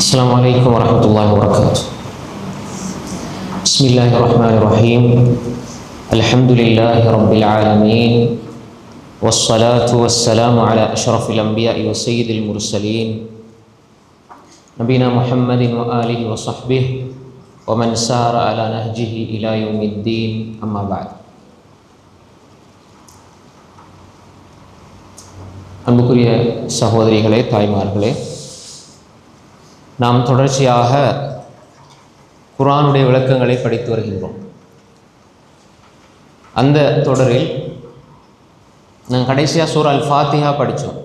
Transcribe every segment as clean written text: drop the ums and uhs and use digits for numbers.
السلام عليكم ورحمة الله وبركاته. بسم الله الرحمن الرحيم. الحمد لله رب العالمين، والصلاة والسلام على أشرف الأنبياء وسيد المرسلين نبينا محمد وآله وصحبه ومن سار على نهجه إلى يوم الدين. أما بعد. அன்புக்குரிய சகோதரிகளே, தாய்மார்களே, நாம் தொடர்ச்சியாக குர்ஆனுடைய விளக்கங்களை படித்து வருகின்றோம். அந்த தொடரில் நாங்கள் கடைசியாக சூரா அல் ஃபாத்திஹா படித்தோம்.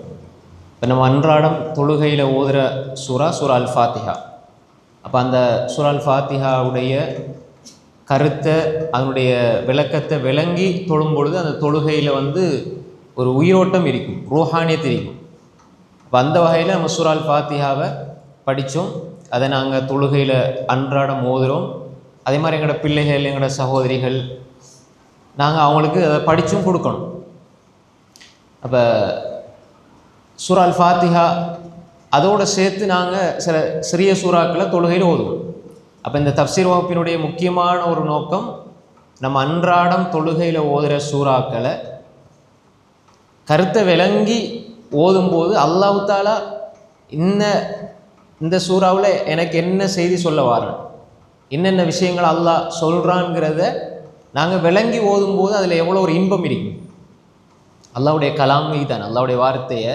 இப்போ நம்ம அன்றாடம் தொழுகையில் ஓதுகிற சூரா அல் ஃபாத்திஹா. அப்போ அந்த சூரா அல் ஃபாத்திஹாவுடைய கருத்தை, அதனுடைய விளக்கத்தை விளங்கி தொழும் பொழுது அந்த தொழுகையில் ஒரு உயிரோட்டம் இருக்கும், ரூஹானியத் இருக்கும். அப்போ அந்த வகையில் நம்ம சூரா அல் ஃபாத்திஹாவை படித்தோம். அதை நாங்கள் தொழுகையில் அன்றாடம் ஓதுகிறோம். அதே மாதிரி எங்களோட பிள்ளைகள், எங்களோட சகோதரிகள், நாங்கள் அவங்களுக்கு அதை படித்தும் கொடுக்கணும். அப்போ சூரா அல் ஃபாத்திஹா அதோடு சேர்த்து நாங்கள் சில சிறிய சூறாக்களை தொழுகையில் ஓதுவோம். அப்போ இந்த தஃப்சீர் வகுப்பினுடைய முக்கியமான ஒரு நோக்கம், நம்ம அன்றாடம் தொழுகையில் ஓதுகிற சூறாக்களை கருத்தை விளங்கி ஓதும்போது அல்லாஹ் தஆலா இந்த சூறாவில் எனக்கு என்ன செய்தி சொல்ல வாரேன், என்னென்ன விஷயங்கள் அல்லாஹ் சொல்கிறான்ங்கிறத நாங்கள் விளங்கி ஓதும்போது அதில் எவ்வளோ ஒரு இன்பம் இருக்கும். அல்லாஹ்வுடைய கலாம் தான், அல்லாஹ்வுடைய வார்த்தையை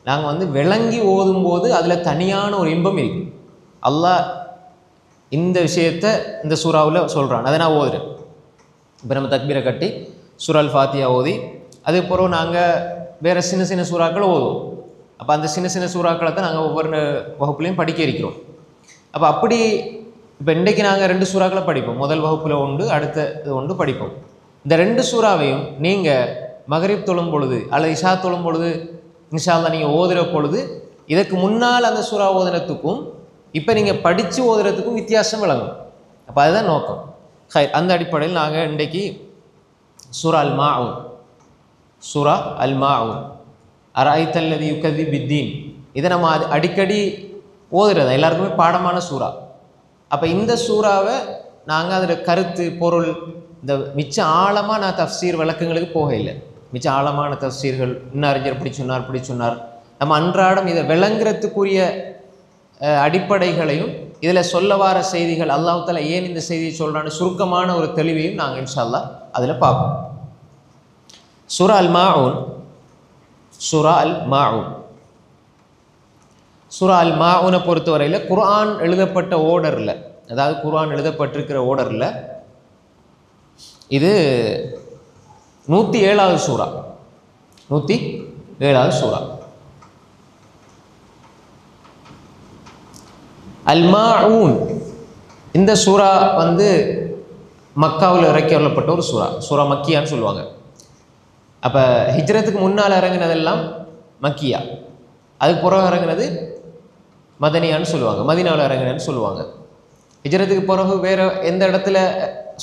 நாங்கள் விளங்கி ஓதும்போது அதில் தனியான ஒரு இன்பம் இருக்கும். அல்லாஹ் இந்த விஷயத்தை இந்த சூறாவில் சொல்கிறான், அதை நான் ஓதுறேன். இப்போ நம்ம தக்பீரை கட்டி சூரா அல் ஃபாத்திஹா ஓதி அதுக்கப்புறம் நாங்கள் வேறு சின்ன சின்ன சூறாக்களை ஓதுவோம். அப்போ அந்த சின்ன சின்ன சூறாக்களை தான் நாங்கள் ஒவ்வொரு வகுப்புலையும் படிக்க இருக்கிறோம். அப்போ அப்படி இப்போ இன்றைக்கு நாங்கள் 2 சூறாக்களை படிப்போம். முதல் வகுப்பில் ஒன்று, அடுத்த ஒன்று படிப்போம். இந்த 2 சூறாவையும் நீங்கள் மகரிப் தொழும் பொழுது அல்லது இஷா தொழும் பொழுது இன்ஷா அல்லாஹ் நீங்கள் ஓதுகிற பொழுது இதற்கு முன்னால் அந்த சூறா ஓதுனத்துக்கும் இப்போ நீங்கள் படித்து ஓதுறதுக்கும் வித்தியாசம் விளங்கும். அப்போ அதுதான் நோக்கம். அந்த அடிப்படையில் நாங்கள் இன்றைக்கு சூரா அல் மாஊன் அரைத்தல்லதி யுகதி பித்தீன், இதை நம்ம அடிக்கடி ஓதுறது எல்லாருக்குமே பாடமான சூறா. அப்போ இந்த சூறாவை நாங்கள் அதில் கருத்து, பொருள், இந்த மிச்ச ஆழமாக நான் தஃப்சீர் விளக்கங்களுக்கு போக இல்லை. மிச்ச ஆழமான தஃப்சீர்கள் இன்னும் அறிஞர் இப்படி சொன்னார். நம்ம அன்றாடம் இதை விளங்குறதுக்குரிய அடிப்படைகளையும் இதில் சொல்ல வார செய்திகள், அல்லாஹ் தஆலா ஏன் இந்த செய்தியை சொல்கிறான்னு சுருக்கமான ஒரு தெளிவையும் நாங்கள் இன்ஷா அல்லாஹ் அதில் பார்ப்போம். சூரா அல் மாஊனை பொறுத்தவரையில் குர்ஆன் எழுதப்பட்ட ஓர்டரில், அதாவது குர்ஆன் எழுதப்பட்டிருக்கிற ஓர்டரில் இது 107வது சூரா. 107வது சூரா. அல் மாஊன் இந்த சூரா மக்காவில் இறக்கி வரப்பட்ட ஒரு சூரா மக்கியான்னு சொல்லுவாங்க. அப்போ ஹிஜ்ரத்துக்கு முன்னால் இறங்கினதெல்லாம் மக்கியா, அதுக்கு பிறகு இறங்கினது மதனியான்னு சொல்லுவாங்க, மதீனாவில் இறங்கினன்னு சொல்லுவாங்க. ஹிஜ்ரத்துக்கு பிறகு வேறு எந்த இடத்துல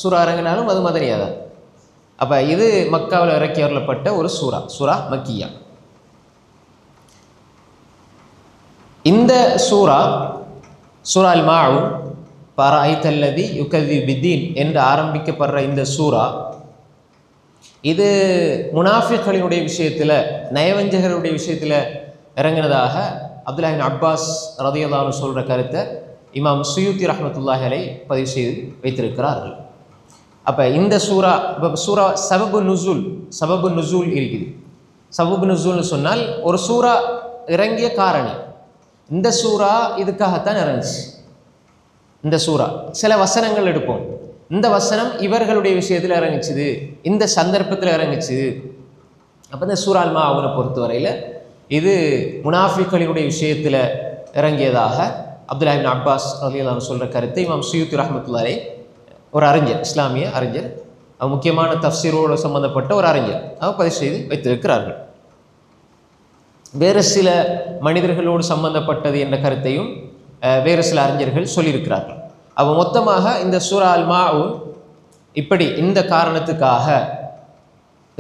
சூறா இறங்கினாலும் அது மதனியா தான். அப்போ இது மக்காவில் இறக்கி வரப்பட்ட ஒரு சூரா மக்கியா. இந்த சூரா அல் மாஊன் பரைத்தல்லதி யுகதி பித்தீன் என்று ஆரம்பிக்கப்படுற இந்த சூரா இது முனாஃபிக்களினுடைய விஷயத்தில், நயவஞ்சகருடைய விஷயத்தில் இறங்கினதாக அப்துல்லாஹ் இப்னு அப்பாஸ் ரலியல்லாஹு அன்ஹு சொல்கிற கருத்தை இமாம் சுயூத்தி ரஹ்மத்துல்லாஹி அலைஹி பதிவு செய்து வைத்திருக்கிறார்கள். அப்போ இந்த சூரா சபபு நுசூல் இருக்குது. சபபு நுசூல்னு சொன்னால் ஒரு சூரா இறங்கிய காரணி. இந்த சூரா இதுக்காகத்தான் இறங்குச்சு. இந்த சூரா சில வசனங்கள் எடுப்போம், இந்த வசனம் இவர்களுடைய விஷயத்தில் இறங்கிச்சுது, இந்த சந்தர்ப்பத்தில் இறங்கிச்சுது. அப்போ இந்த சூரா அல் மாஊனை பொறுத்தவரையில் இது முனாஃபிக்களினுடைய விஷயத்தில் இறங்கியதாக அப்துல்லாஹ் இப்னு அப்பாஸ் ரலியல்லாஹு அன்ஹு சொல்கிற கருத்தை இமாம் சுயூத்தி ரஹ்மத்துல்லாஹி அலைஹி, ஒரு அறிஞர், இஸ்லாமிய அறிஞர், முக்கியமான தஃப்சீரோடு சம்பந்தப்பட்ட ஒரு அறிஞர், அவர் பதிவு செய்து வைத்திருக்கிறார்கள். வேறு சில மனிதர்களோடு சம்பந்தப்பட்டது என்ற கருத்தையும் வேறு சில அறிஞர்கள் சொல்லியிருக்கிறார்கள். அப்போ மொத்தமாக இந்த சூரா அல் மாஊன் இப்படி இந்த காரணத்துக்காக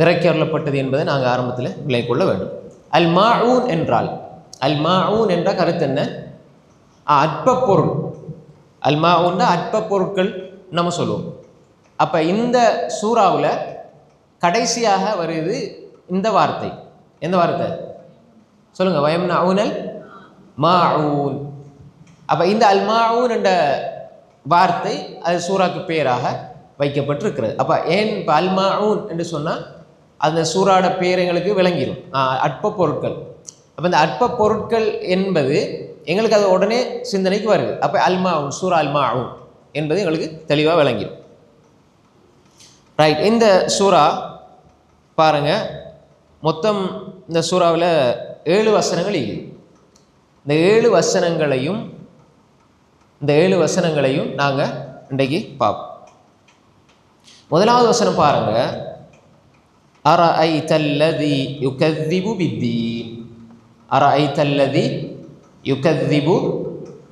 இறக்கி வரப்பட்டது என்பதை நாங்கள் ஆரம்பத்தில் விளங்கிக் கொள்ள வேண்டும். அல் மாஊன் என்ற கருத்து என்ன? அற்ப பொருள். அல்மாவுன்னா அற்ப பொருட்கள் நம்ம சொல்லுவோம். அப்போ இந்த சூறாவில் கடைசியாக வருது இந்த வார்த்தை. எந்த வார்த்தை சொல்லுங்க? வயம்னஊனல் மாஊன். அப்போ இந்த அல்மாஊன் என்ற வார்த்தை அது சூறாக்கு பேராக வைக்கப்பட்டிருக்கிறது. அப்போ ஏன் இப்போ அல்மாஊன் என்று சொன்னால் அந்த சூறாட பேர் எங்களுக்கு விளங்கிடும், அற்ப பொருட்கள். அப்போ இந்த அற்ப பொருட்கள் என்பது எங்களுக்கு அது உடனே சிந்தனைக்கு வருது. அப்போ அல்மாஊன், சூரா அல்மாஊன் என்பது எங்களுக்கு தெளிவாக விளங்கிடும். ரைட். இந்த சூறா பாருங்க, மொத்தம் இந்த சூறாவில் 7 வசனங்கள் இருக்குது. இந்த 7 வசனங்களையும் நாங்கள் இன்றைக்கு பார்ப்போம். முதலாவது வசனம் பாருங்க, அரஐதல்லதி யுகذிபு பித்தீன். அரஐதல்லதி யுகذிபு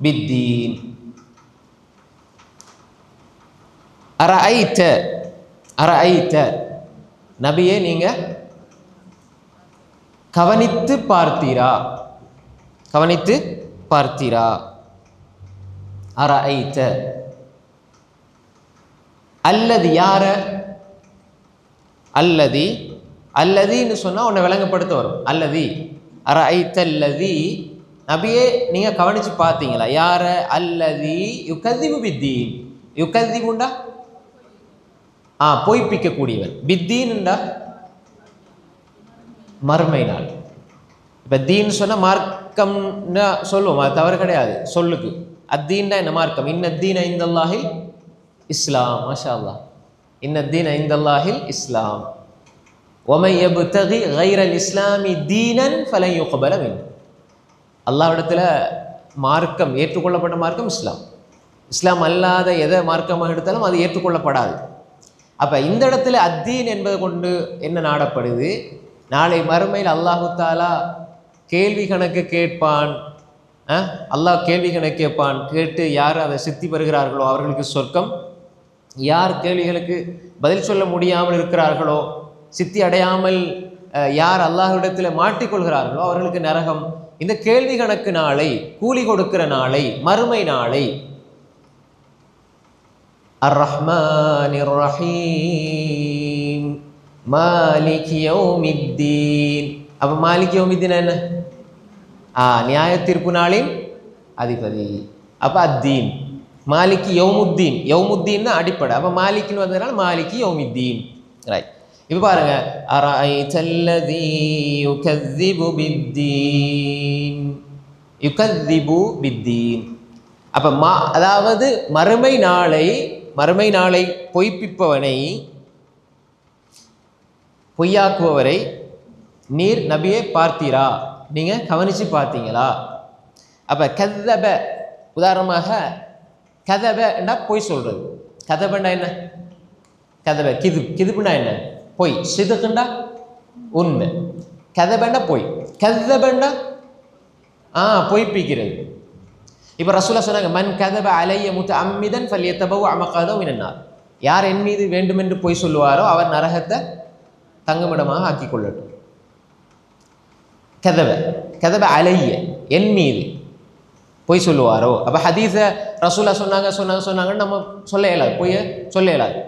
பித்தீன். அரஐத நபியே நீங்க கவனித்து பார்த்தீரா? கவனித்து பார்த்தீரா? அரஐத அல்லது யார? அல்லதி. அல்லதின்னு சொன்னால் உன்னை விளங்கப்படுத்த வரும். அல்லதி. அரஐத அல்லதி நபியே நீங்க கவனிச்சு பார்த்தீங்களா? யார? அல்லதி யுகذிபு பித்தீன். யுகذிபுண்டா பொய்ப்பிக்கக்கூடியவன். பித்தீன்டா மறுமை நாள். இப்போ தீன் சொன்னால் மார்க்கம்னா சொல்லுவோம், அது தவறு கிடையாது சொல்லுக்கு. அத்தீன்டா என்ன மார்க்கம்? இன்னத்தீன இந்தல்லாஹில் இஸ்லாம். மாஷா அல்லாஹ். இன்னத்தீன இந்தல்லாஹில் இஸ்லாம். வமன் யப்தகி கைரல் இஸ்லாமி தீனன் ஃபலன் யுக்பல மின்ஹு. அல்லாஹ்விடத்தில் மார்க்கம் ஏற்றுக்கொள்ளப்பட்ட மார்க்கம் இஸ்லாம். இஸ்லாம் அல்லாத எதை மார்க்கமாக எடுத்தாலும் அது ஏற்றுக்கொள்ளப்படாது. அப்போ இந்த இடத்துல அத்தீன் என்பதை கொண்டு என்ன நாடப்படுது? நாளை மறுமையில் அல்லாஹு தாலா கேள்வி கணக்கு கேட்பான். அல்லாஹ் கேள்வி கணக்கு கேட்பான். கேட்டு யார் அதை சித்தி பெறுகிறார்களோ அவர்களுக்கு சொர்க்கம், யார் கேள்விகளுக்கு பதில் சொல்ல முடியாமல் இருக்கிறார்களோ, சித்தி அடையாமல் யார் அல்லாஹ்விடத்தில் மாட்டிக்கொள்கிறார்களோ அவர்களுக்கு நரகம். இந்த கேள்வி கணக்கு நாளை, கூலி கொடுக்கிற நாளை, மறுமை நாளை அர்-ரஹ்மானிர் ரஹீம் மாலிகி யௌமித்தீன். அப்போ மாலிகி யௌமித்தீன் என்ன? நியாய தீர்ப்பு நாளின் அதிபதி. அப்போ அத்தீன். மாலிகி யௌமுத்தீன். யௌமுத்தீன் தான் அடிப்படை. அப்போ மாலிக்கின்னு வந்ததுனால மாலிகி யௌமித்தீன். ரைட். இப்போ பாருங்க, அரஐதல்லதி யுகذிபு பித்தீன். யுகذிபு பித்தீன். அப்போ அதாவது மறுமை நாளை பொய்ப்பிப்பவனை, பொய்யாக்குபவரை நீர் நபியே பார்த்தீரா? நீங்க கவனிச்சு பார்த்தீங்களா? அப்ப கதப, உதாரணமாக கதப என்றா பொய் சொல்றது. கதபண்டா என்ன? கதப கிதுபுண்டா என்ன? பொய். சிதுக்குண்டா உண்மை. கதபண்டா பொய். கதபண்டா பொய்ப்பிக்கிறது. இப்போ ரசூலுல்லாஹ் சொன்னாங்க, மன் கதப அலைய முத்தஅம்மிதன் ஃபல்யதபவ மக்அதஹு மினன் நார். யார் என் மீது வேண்டுமென்று பொய் சொல்லுவாரோ அவர் நரகத்தை தங்குமிடமாக ஆக்கிக் கொள்ளட்டும். கதப அலைய, என் மீது பொய் சொல்லுவாரோ. அப்போ ஹதீஸை ரசூலுல்லாஹ் சொன்னாங்கன்னு நம்ம சொல்ல இயலாது, பொய்ய சொல்ல இயலாது.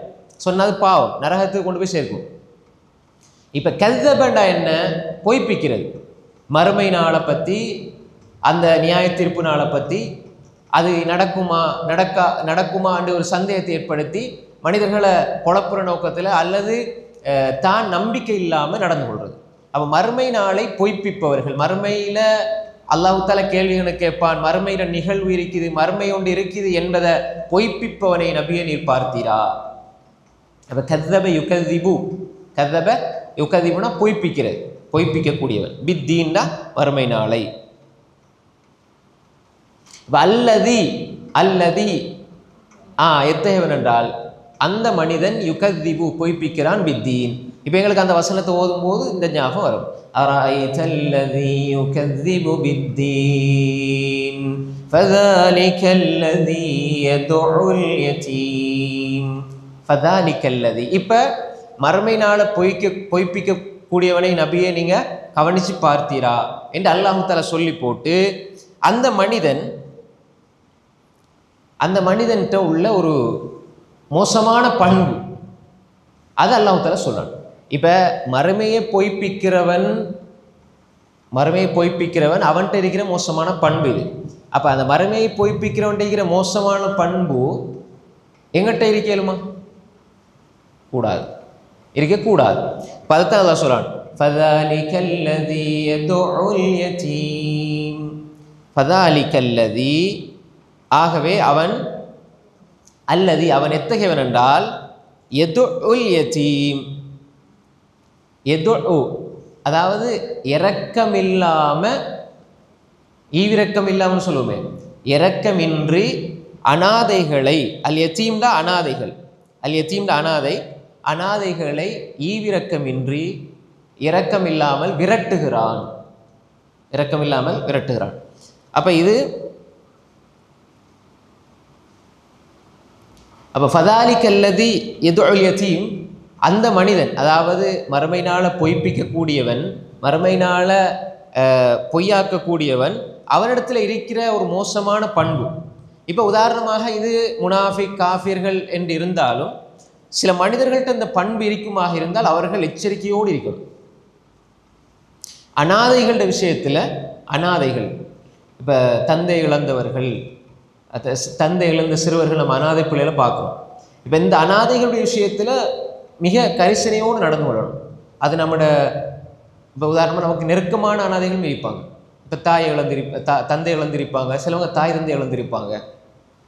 சொன்னது பாவம், நரகத்துக்கு கொண்டு போய் சேர்க்கும். இப்போ கதபண்டா என்ன? பொய்ப்பிக்கிறது. மறுமை நாளை பற்றி, அந்த நியாய தீர்ப்பு நாளை பற்றி, அது நடக்குமா என்று ஒரு சந்தேகத்தை ஏற்படுத்தி மனிதர்களை குழப்புற நோக்கத்தில் அல்லது தான் நம்பிக்கை இல்லாமல் நடந்து கொள்வது. அப்போ மறுமை நாளை பொய்ப்பிப்பவர்கள், மறுமையில் அல்லாஹ் தஆலா கேள்விகளை கேட்பான், மறுமையில் நிகழ்வு இருக்குது, மறுமை ஒன்று இருக்குது என்பதை பொய்ப்பிப்பவனை நபியை நீர் பார்த்தீரா? அப்போ கதப யுகذிபுனா பொய்ப்பிக்கிறது, பொய்ப்பிக்கக்கூடியவன். பித்தீன்னா மறுமை நாளை. அல்லதி எத்தகையவன் என்றால் அந்த மனிதன் யுகذிபு பொய்ப்பிக்கிறான், பித்தீன். இப்போ எங்களுக்கு அந்த வசனத்தை ஓதும் போது இந்த ஞாபகம் வரும். அரஐதல்லதி யுகذிபு பித்தீன் ஃபதாலிகல்லதி யதுல் யதீம். ஃபதாலிகல்லதி. இப்போ மறுமை நாளை பொய்ப்பிக்கக்கூடியவனை நபியை நீங்க கவனிச்சு பார்த்தீரா என்று அல்லாஹ் தஆலா சொல்லி போட்டு, அந்த மனிதன் அந்த மனிதன்கிட்ட உள்ள ஒரு மோசமான பண்பு, அது அல்லாஹ் தஆலா சொல்றான். இப்போ மறுமையை பொய்ப்பிக்கிறவன் அவன்கிட்ட இருக்கிற மோசமான பண்பு இது. அப்போ அந்த மறுமையை பொய்ப்பிக்கிறவன்கிட்ட இருக்கிற மோசமான பண்பு எங்கிட்ட இருக்கலுமா? கூடாது, இருக்கக்கூடாது. பதத்தான் அல்லாஹ் சொல்றான், ஃபதாலிகல்லதி யதுஉல் யதீம். ஃபதாலிகல்லதி, ஆகவே அவன், அல்லதி அவன் எத்தகையவன் என்றால், யதுஉல் யதீம். யதுஉ அதாவது ஈவிரக்கம் இல்லாமல் சொல்லுவோமே, இரக்கமின்றி அனாதைகளை, அல் யதீம்டா அனாதைகள், அல் யதீம்டா அனாதைகளை ஈவிரக்கமின்றி இரக்கமில்லாமல் விரட்டுகிறான். அப்போ இது ஃபதாலிகல்லதி யதுஉல் யதீம், அந்த மனிதன், அதாவது மறுமையினால் பொய்ப்பிக்கக்கூடியவன், மறுமையினால் பொய்யாக்கக்கூடியவன், அவனிடத்தில் இருக்கிற ஒரு மோசமான பண்பு. இப்போ உதாரணமாக இது முனாஃபிக் காஃபிர்கள் என்று இருந்தாலும் சில மனிதர்கள்ட்ட இந்த பண்பு இருக்குமாக இருந்தால் அவர்கள் எச்சரிக்கையோடு இருக்கணும். அனாதைகள விஷயத்தில், அனாதைகள், இப்போ தந்தை இழந்தவர்கள், தந்தை இழந்த சிறுவர்கள் நம்ம அனாதை பிள்ளைகளை பார்க்குறோம். இப்போ இந்த அனாதைகளுடைய விஷயத்தில் மிக கரிசனையோடு நடந்து கொள்ளணும். அது நம்மளோட, இப்போ உதாரணமாக நமக்கு நெருக்கமான அனாதைகளும் இருப்பாங்க. இப்போ தந்தை இழந்திருப்பாங்க, சிலவங்க தாய் தந்தை இழந்திருப்பாங்க.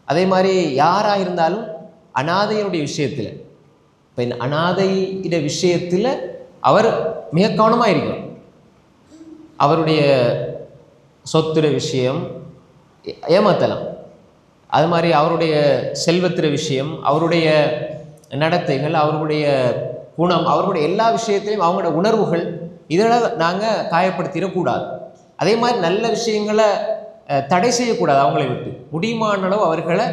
அதே மாதிரி யாராக இருந்தாலும் அனாதையினுடைய விஷயத்தில், இப்போ இந்த அனாதையிட விஷயத்தில் அவர் மிக கவனமாக இருக்கணும். அவருடைய சொத்துட விஷயம் ஏமாத்தலாம், அது மாதிரி அவருடைய செல்வத்திற விஷயம், அவருடைய நடத்தைகள், அவர்களுடைய குணம், அவர்களுடைய எல்லா விஷயத்திலையும் அவங்களோட உணர்வுகள், இதெல்லாம் நாங்கள் காயப்படுத்திடக்கூடாது. அதே மாதிரி நல்ல விஷயங்களை தடை செய்யக்கூடாது. அவங்களை விட்டு முடியுமான அளவு அவர்களை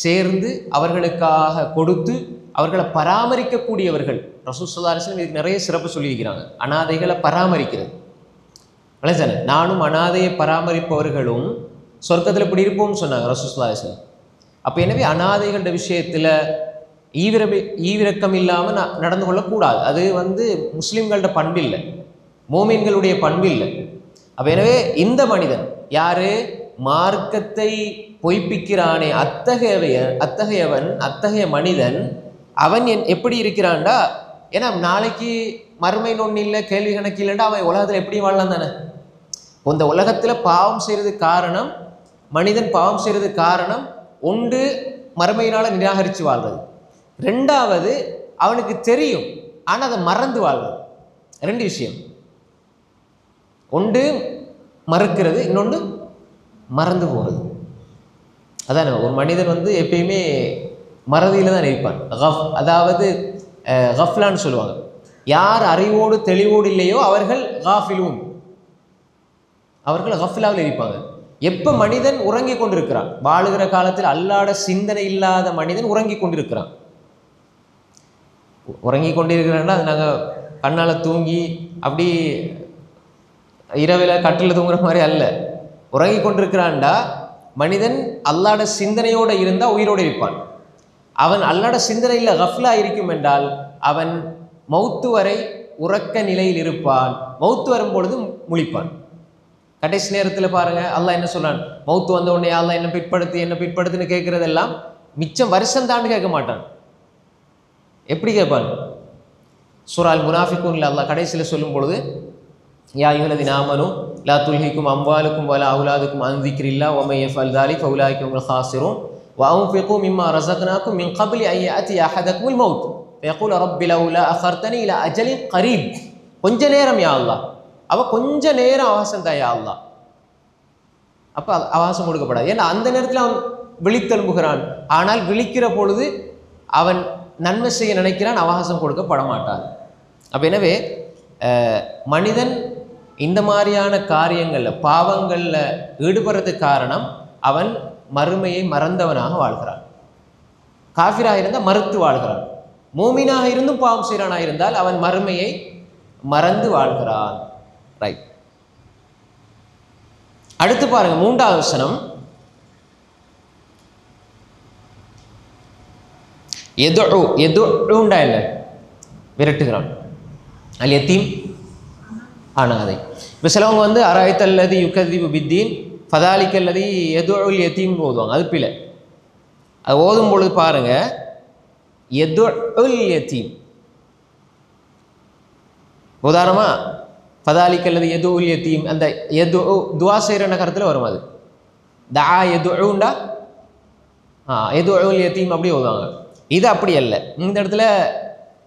சேர்ந்து அவர்களுக்காக கொடுத்து அவர்களை பராமரிக்கக்கூடியவர்கள். ரசூல் ஸல்லல்லாஹு அலைஹி வஸல்லம் இதுக்கு நிறைய சிறப்பு சொல்லியிருக்கிறாங்க. அனாதைகளை பராமரிக்கிறது. விளைஞ்சானே, நானும் அனாதையை பராமரிப்பவர்களும் சொர்க்கத்தில் இப்படி இருப்போம்னு சொன்னாங்க ரசூல் ஸல்லல்லாஹு அலைஹி வஸல்லம். அப்போ எனவே அனாதைகளோட விஷயத்தில் ஈவிரக்கம் இல்லாமல் நடந்து கொள்ளக்கூடாது. அது முஸ்லீம்களோட பண்பில்லை, மோமீன்களுடைய பண்பில்லை. அப்போ எனவே இந்த மனிதன் யாரு, மார்க்கத்தை பொய்ப்பிக்கிறானே அத்தகைய மனிதன் அவன் எப்படி இருக்கிறான்டா, ஏன்னா நாளைக்கு மறுமை ஒன்று இல்லை, கேள்வி கணக்கு இல்லைண்டா அவன் உலகத்தில் எப்படி வாழலாம் தானே. இந்த உலகத்தில் பாவம் செய்கிறது காரணம், மனிதன் பாவம் செய்கிறது காரணம் ஒன்று மறுமையினால் நிராகரித்து வாழ்றது, ரெண்டாவது அவனுக்கு தெரியும் ஆனால் அதை மறந்து வாழ்றது. ரெண்டு விஷயம், ஒன்று மறுக்கிறது, இன்னொன்று மறந்து போகிறது. அதான ஒரு மனிதன் எப்பயுமே மறதியில் தான் இருப்பான். அதாவது கஃப்லான்னு சொல்லுவாங்க. யார் அறிவோடு தெளிவோடு இல்லையோ அவர்கள் காஃபிலூன், அவர்கள் கஃப்லாவில் இருப்பாங்க. எப்போ மனிதன் உறங்கி கொண்டிருக்கிறான், வாழுகிற காலத்தில் அல்லாட சிந்தனை இல்லாத மனிதன் உறங்கி கொண்டிருக்கிறான். உறங்கி கொண்டிருக்கிறான்னா அது நாங்கள் கண்ணால் தூங்கி அப்படி இரவில் கட்டில் தூங்குற மாதிரி அல்ல. உறங்கி கொண்டிருக்கிறான்டா மனிதன் அல்லாட சிந்தனையோடு இருந்தால் உயிரோடு இருப்பான். அவன் அல்லாட சிந்தனையில் கஃப்லா இருக்கும் என்றால் அவன் மௌத்து வரை உறக்க நிலையில் இருப்பான். மௌத்து வரும்பொழுது முழிப்பான். கடைசி நேரத்தில் பாருங்கள், அல்லாஹ் என்ன சொல்கிறான், மௌத்து வந்த உடனே அல்லாஹ் என்ன பிற்படுத்துன்னு கேட்குறதெல்லாம் மிச்சம் வருஷம் தாண்டு கேட்க மாட்டான். எப்படி கேட்பான்? சூரா அல் முனாஃபிகூன்ல அல்லாஹ் கடைசியில் சொல்லும் பொழுது, யா அய்யுஹல்லதீன ஆமனூ லா துல்ஹிக்கும் அம்வாலுக்கும் வலா அவுலாதுக்கும் அன் ஸிக்ரில்லாஹ் வ மை யஃஅல் ஸாலிக ஃபஉலாயிக ஹுமுல் காஸிரூன் வ அன்ஃபிகூ மிம்மா ரஸக்னாக்கும் மின் கப்லி அன் யஅதிய அஹதக்குமுல் மௌத் ஃபயகூலு ரப்பி லவ்லா அഖர்தனி இலா அஜலின் கரீப். கொஞ்ச நேரம் யா அல்லாஹ், கொஞ்ச நேரம் அவகாசம் தான் யா அல்லாஹ். அப்போ அவகாசம் கொடுக்கப்படாது. ஏன்னா அந்த நேரத்தில் அவன் விழித்தெழும்புகிறான். ஆனால் விழிக்கிற பொழுது அவன் நன்மை செய்ய நினைக்கிறான், அவகாசம் கொடுக்கப்பட மாட்டான். அப்போ எனவே மனிதன் இந்த மாதிரியான காரியங்களில் பாவங்களில் ஈடுபடுறதுக்கு காரணம் அவன் மறுமையை மறந்தவனாக வாழ்கிறான். காஃபிராக இருந்தால் மறுத்து வாழ்கிறான். மூமினாக இருந்தும் பாவம் செய்கிறானாக இருந்தால் அவன் மறுமையை மறந்து வாழ்கிறான். ரைட். அடுத்து பாருங்க, 3வது வசனம். எதுண்டா இல்லை விரட்டுகிறான். அல் யத்தீம் அனாதை. இப்போ சிலவங்க வந்து அராய்த்தல்லதி யுகதிபு பித்தீன் ஃபதாலிக்கல்லதி எதுல் யத்தீம் ஓதுவாங்க. அது பிள்ளை. அது ஓதும் பொழுது பாருங்க எதுல் யத்தீம். உதாரணமா ஃபதாலிக்கல்லதி எதுல் யத்தீம், அந்த எது துவா செய்கிற நகரத்தில் வரும். அது தா எதுண்டா எதுல் யத்தீம் அப்படி ஓதுவாங்க. இது அப்படி அல்ல. இந்த இடத்துல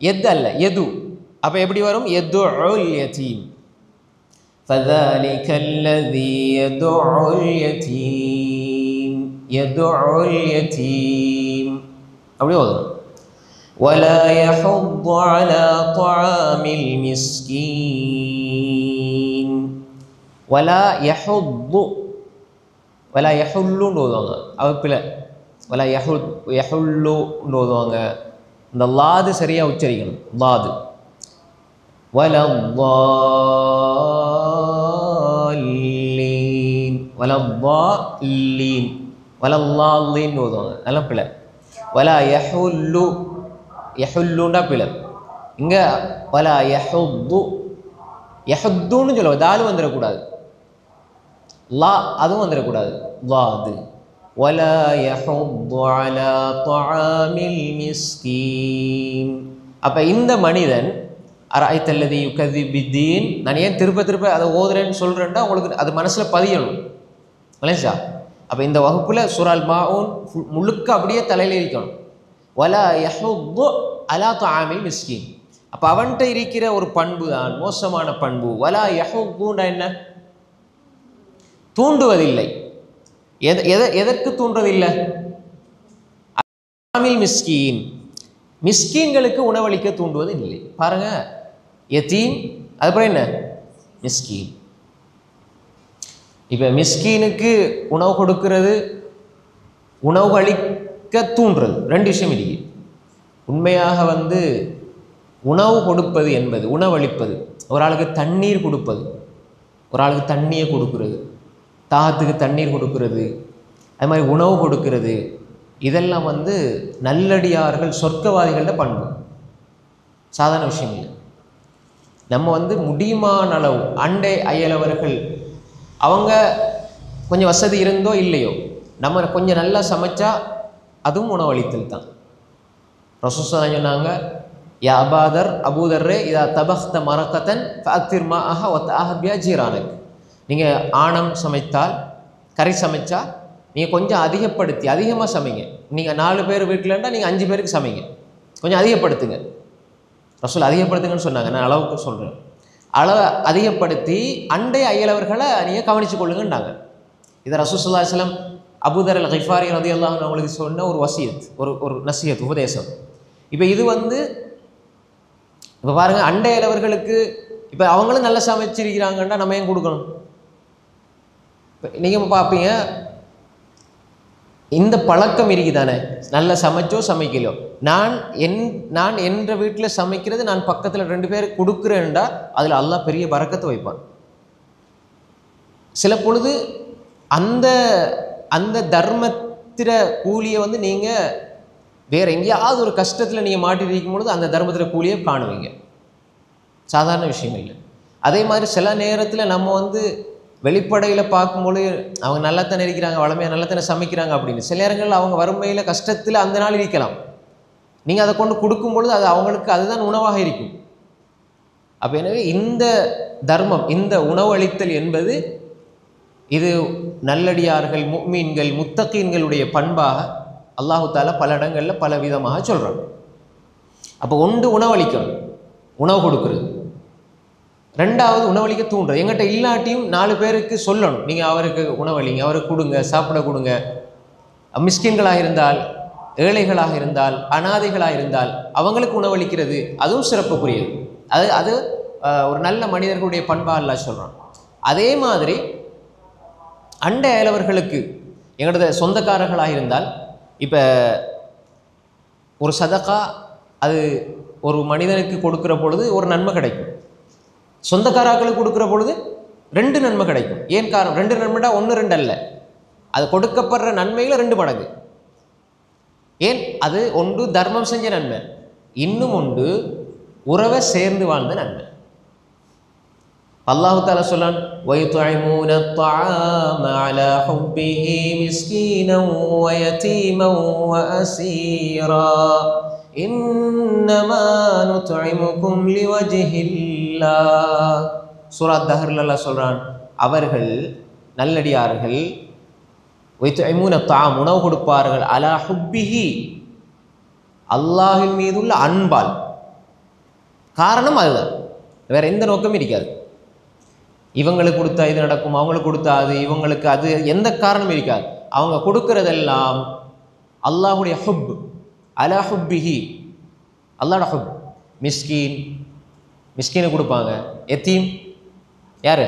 எது அல்ல எது. அப்போ எப்படி வரும்? எதுல் யத்தீம். فذلك الذي يدعو اليتيم يدعو اليتيم அப்படி ஓதுறோம். ولا يحض على طعام المسكين ولا يحض ولا يحل ஓதுவாங்க. அவப்பில ولا يحل ஓதுவாங்க. இந்த லாது சரியா உச்சரிக்கணும். லாது ولا الضالين ولا الضالين ولا الضالين ஓதுவாங்க. அதெல்லாம் பிள்ளை. ولا يحل يحلنا பிள்ளை. இங்க ولا يحض يحضன்னு சொல்லுவாங்க. தால் வந்துடக்கூடாது, லா அதுவும் வந்துடக்கூடாது. லாது ولا يحض على طعام المسكين. அப்ப இந்த மனிதன் அராய்த்தல்லதி யுகதிபு பித்தீன், நான் ஏன் திருப்ப திருப்ப அதை ஓதுறேன்னு சொல்கிறேன்டா உங்களுக்கு அது மனசில் பதியணும். இல்லைங்களா? அப்போ இந்த வகுப்பில் சூரா அல் மாஊன் முழுக்க அப்படியே தலையில் இருக்கணும். வலா யஹுத்து அலா துஆமில் மிஸ்கீன். அப்போ அவன்கிட்ட இருக்கிற ஒரு பண்பு தான் மோசமான பண்பு. வலா யஹுத்துன்னா என்ன? தூண்டுவதில்லை. எதற்கு தூண்டுவதில்லை? துஆமில் மிஸ்கீன், மிஸ்கீன்களுக்கு உணவளிக்க தூண்டுவது இல்லை. பாருங்க, யத்தீம் அதுக்கப்புறம் என்ன? மிஸ்கீன். இப்போ மிஸ்கீனுக்கு உணவு கொடுக்கிறது, உணவு அளிக்க தூண்டுறது, ரெண்டு விஷயம் இருக்கு. உண்மையாக வந்து உணவு கொடுப்பது என்பது, உணவளிப்பது, ஒரு ஆளுக்கு தண்ணீர் கொடுப்பது, ஒரு ஆளுக்கு தண்ணியை கொடுக்கிறது, தாகத்துக்கு தண்ணீர் கொடுக்கிறது, அது மாதிரி உணவு கொடுக்கிறது, இதெல்லாம் வந்து நல்லடியார்கள் சொர்க்கவாதிகளோட பண்பு. சாதாரண விஷயம் இல்லை. நம்ம வந்து முடியுமான அளவு அண்டை அயலவர்கள் அவங்க கொஞ்சம் வசதி இருந்தோ இல்லையோ நம்ம கொஞ்சம் நல்லா சமைச்சா அதுவும் உணவளித்தல் தான். ரசூல் சொன்னாங்க, யா அபாதர் அபூதர்ரே இதா தபஹ்த மரக்கத்தன் ஃபஅக்திர் மாஅஹ வ தஅஹத் பிஹா ஜீரானக். நீங்கள் ஆணம் சமைத்தால், கறி சமைச்சா நீங்கள் கொஞ்சம் அதிகப்படுத்தி அதிகமாக சமைங்க. நீங்கள் 4 பேர் வீட்டிலன்னா நீங்கள் 5 பேருக்கு சமைங்க, கொஞ்சம் அதிகப்படுத்துங்க. ரசூல் அதிகப்படுத்துங்கன்னு சொன்னாங்க, நான் அளவுக்கு சொல்கிறேன். அளவை அதிகப்படுத்தி அண்டை அயலவர்களை நீங்கள் கவனித்து கொள்ளுங்கன்னாங்க. இதை ரசூல் ஸல்லல்லாஹு அலைஹி வஸல்லம் அபூதர் அல் கிஃபாரி ரலியல்லாஹு அன்ஹு அவங்களுக்கு சொன்ன ஒரு வசியத், ஒரு நசியத், உபதேசம். இப்போ இது வந்து இப்போ பாருங்கள், அண்டை அயலவர்களுக்கு இப்போ அவங்களும் நல்லா சமைச்சிருக்கிறாங்கன்னா நம்ம ஏன் கொடுக்கணும்? நீங்கள் பார்ப்பீங்க, இந்த பழக்கம் இருக்குதானே, நல்லா சமைச்சோ சமைக்கலையோ, நான் என்ற வீட்டில் சமைக்கிறது நான் பக்கத்தில் 2 பேர் கொடுக்குறேன்டா அதில் அல்லாஹ் பெரிய பரக்கத்தை வைப்பான். சில பொழுது அந்த அந்த தர்மத்திர கூலியை வந்து நீங்கள் வேறு எங்கேயாவது ஒரு கஷ்டத்தில் நீங்கள் மாட்டிருக்கும் பொழுது அந்த தர்மத்திர கூலியை காணுவீங்க. சாதாரண விஷயம் இல்லை. அதே மாதிரி சில நேரத்தில் நம்ம வந்து வெளிப்படையில் பார்க்கும்போது அவங்க நல்லாத்தானே இருக்கிறாங்க, வளமையாக நல்லாத்தானே சமைக்கிறாங்க அப்படின்னு. சில நேரங்களில் அவங்க வறுமையில் கஷ்டத்தில் அந்த நாள் இருக்கலாம். நீங்கள் அதை கொண்டு கொடுக்கும்பொழுது அது அவங்களுக்கு அதுதான் உணவாக இருக்கும். அப்போ எனவே இந்த தர்மம், இந்த உணவு அளித்தல் என்பது இது நல்லடியார்கள், முஃமின்கள், முத்தகீன்களுடைய பண்பாக அல்லாஹு தஆலா பல இடங்களில் பல விதமாக சொல்கிறாங்க. அப்போ ஒன்று உணவளிக்கணும், உணவு கொடுக்குறது. ரெண்டாவது உணவளிக்க தூண்டுறது. எங்கிட்ட இல்லாட்டியும் 4 பேருக்கு சொல்லணும், நீங்கள் அவருக்கு உணவளிங்க, அவருக்கு கொடுங்க, சாப்பிட கொடுங்க. மிஸ்கின்களாக இருந்தால், ஏழைகளாக இருந்தால், அனாதைகளாக இருந்தால் அவங்களுக்கு உணவளிக்கிறது அதுவும் சிறப்புக்குரியது. அது ஒரு நல்ல மனிதர்களுடைய பண்பாக அல்லாஹ் சொல்கிறான். அதே மாதிரி அண்டை அயலவர்களுக்கு எங்களோட சொந்தக்காரர்களாக இருந்தால், இப்போ ஒரு சதகா அது ஒரு மனிதனுக்கு கொடுக்குற பொழுது ஒரு நன்மை கிடைக்கும், சொந்தக்காரர்களுக்கு கொடுக்குற பொழுது 2 நன்மை கிடைக்கும். ஏன் காரணம்? 2 நன்மைடா 1 2 அல்ல, அது கொடுக்கப்படுற நன்மையில் 2 மடங்கு. ஏன் அது ஒன்று தர்மம் செஞ்ச நன்மை, இன்னும் ஒன்று உறவை சேர்ந்து வாழ்ந்த நன்மை. அல்லாஹு தஆலா சொல்றான் வயுத்இமூன அத்ஆம அலா ஹுப்பிஹி மிஸ்கீனன் வ யதீமன் வ அஸீரா இன்னமா நுத்இமுகும் லிவஜ்ஹில்லாஹ். சூரா தஹ்ர்ல அல்லாஹ் சொல்றான், அவர்கள் நல்லடியார்கள் வயுத்இமூன அத்ஆம் உணவு கொடுப்பார்கள் அலா ஹுப்பிஹி அல்லாஹ்வின் மீதுள்ள அன்பால். காரணம் அதுதான், வேற எந்த நோக்கமும் இருக்காது. இவங்களுக்கு கொடுத்தா இது நடக்கும், அவங்களுக்கு கொடுத்தா அது, இவங்களுக்கு அது, எந்த காரணமும் இருக்காது. அவங்க கொடுக்கறதெல்லாம் அல்லாஹுடைய ஹுப், அலா ஹுப்பிஹி அல்லாஹோட ஹுப். மிஸ்கீனு கொடுப்பாங்க, எத்தீம் யாரு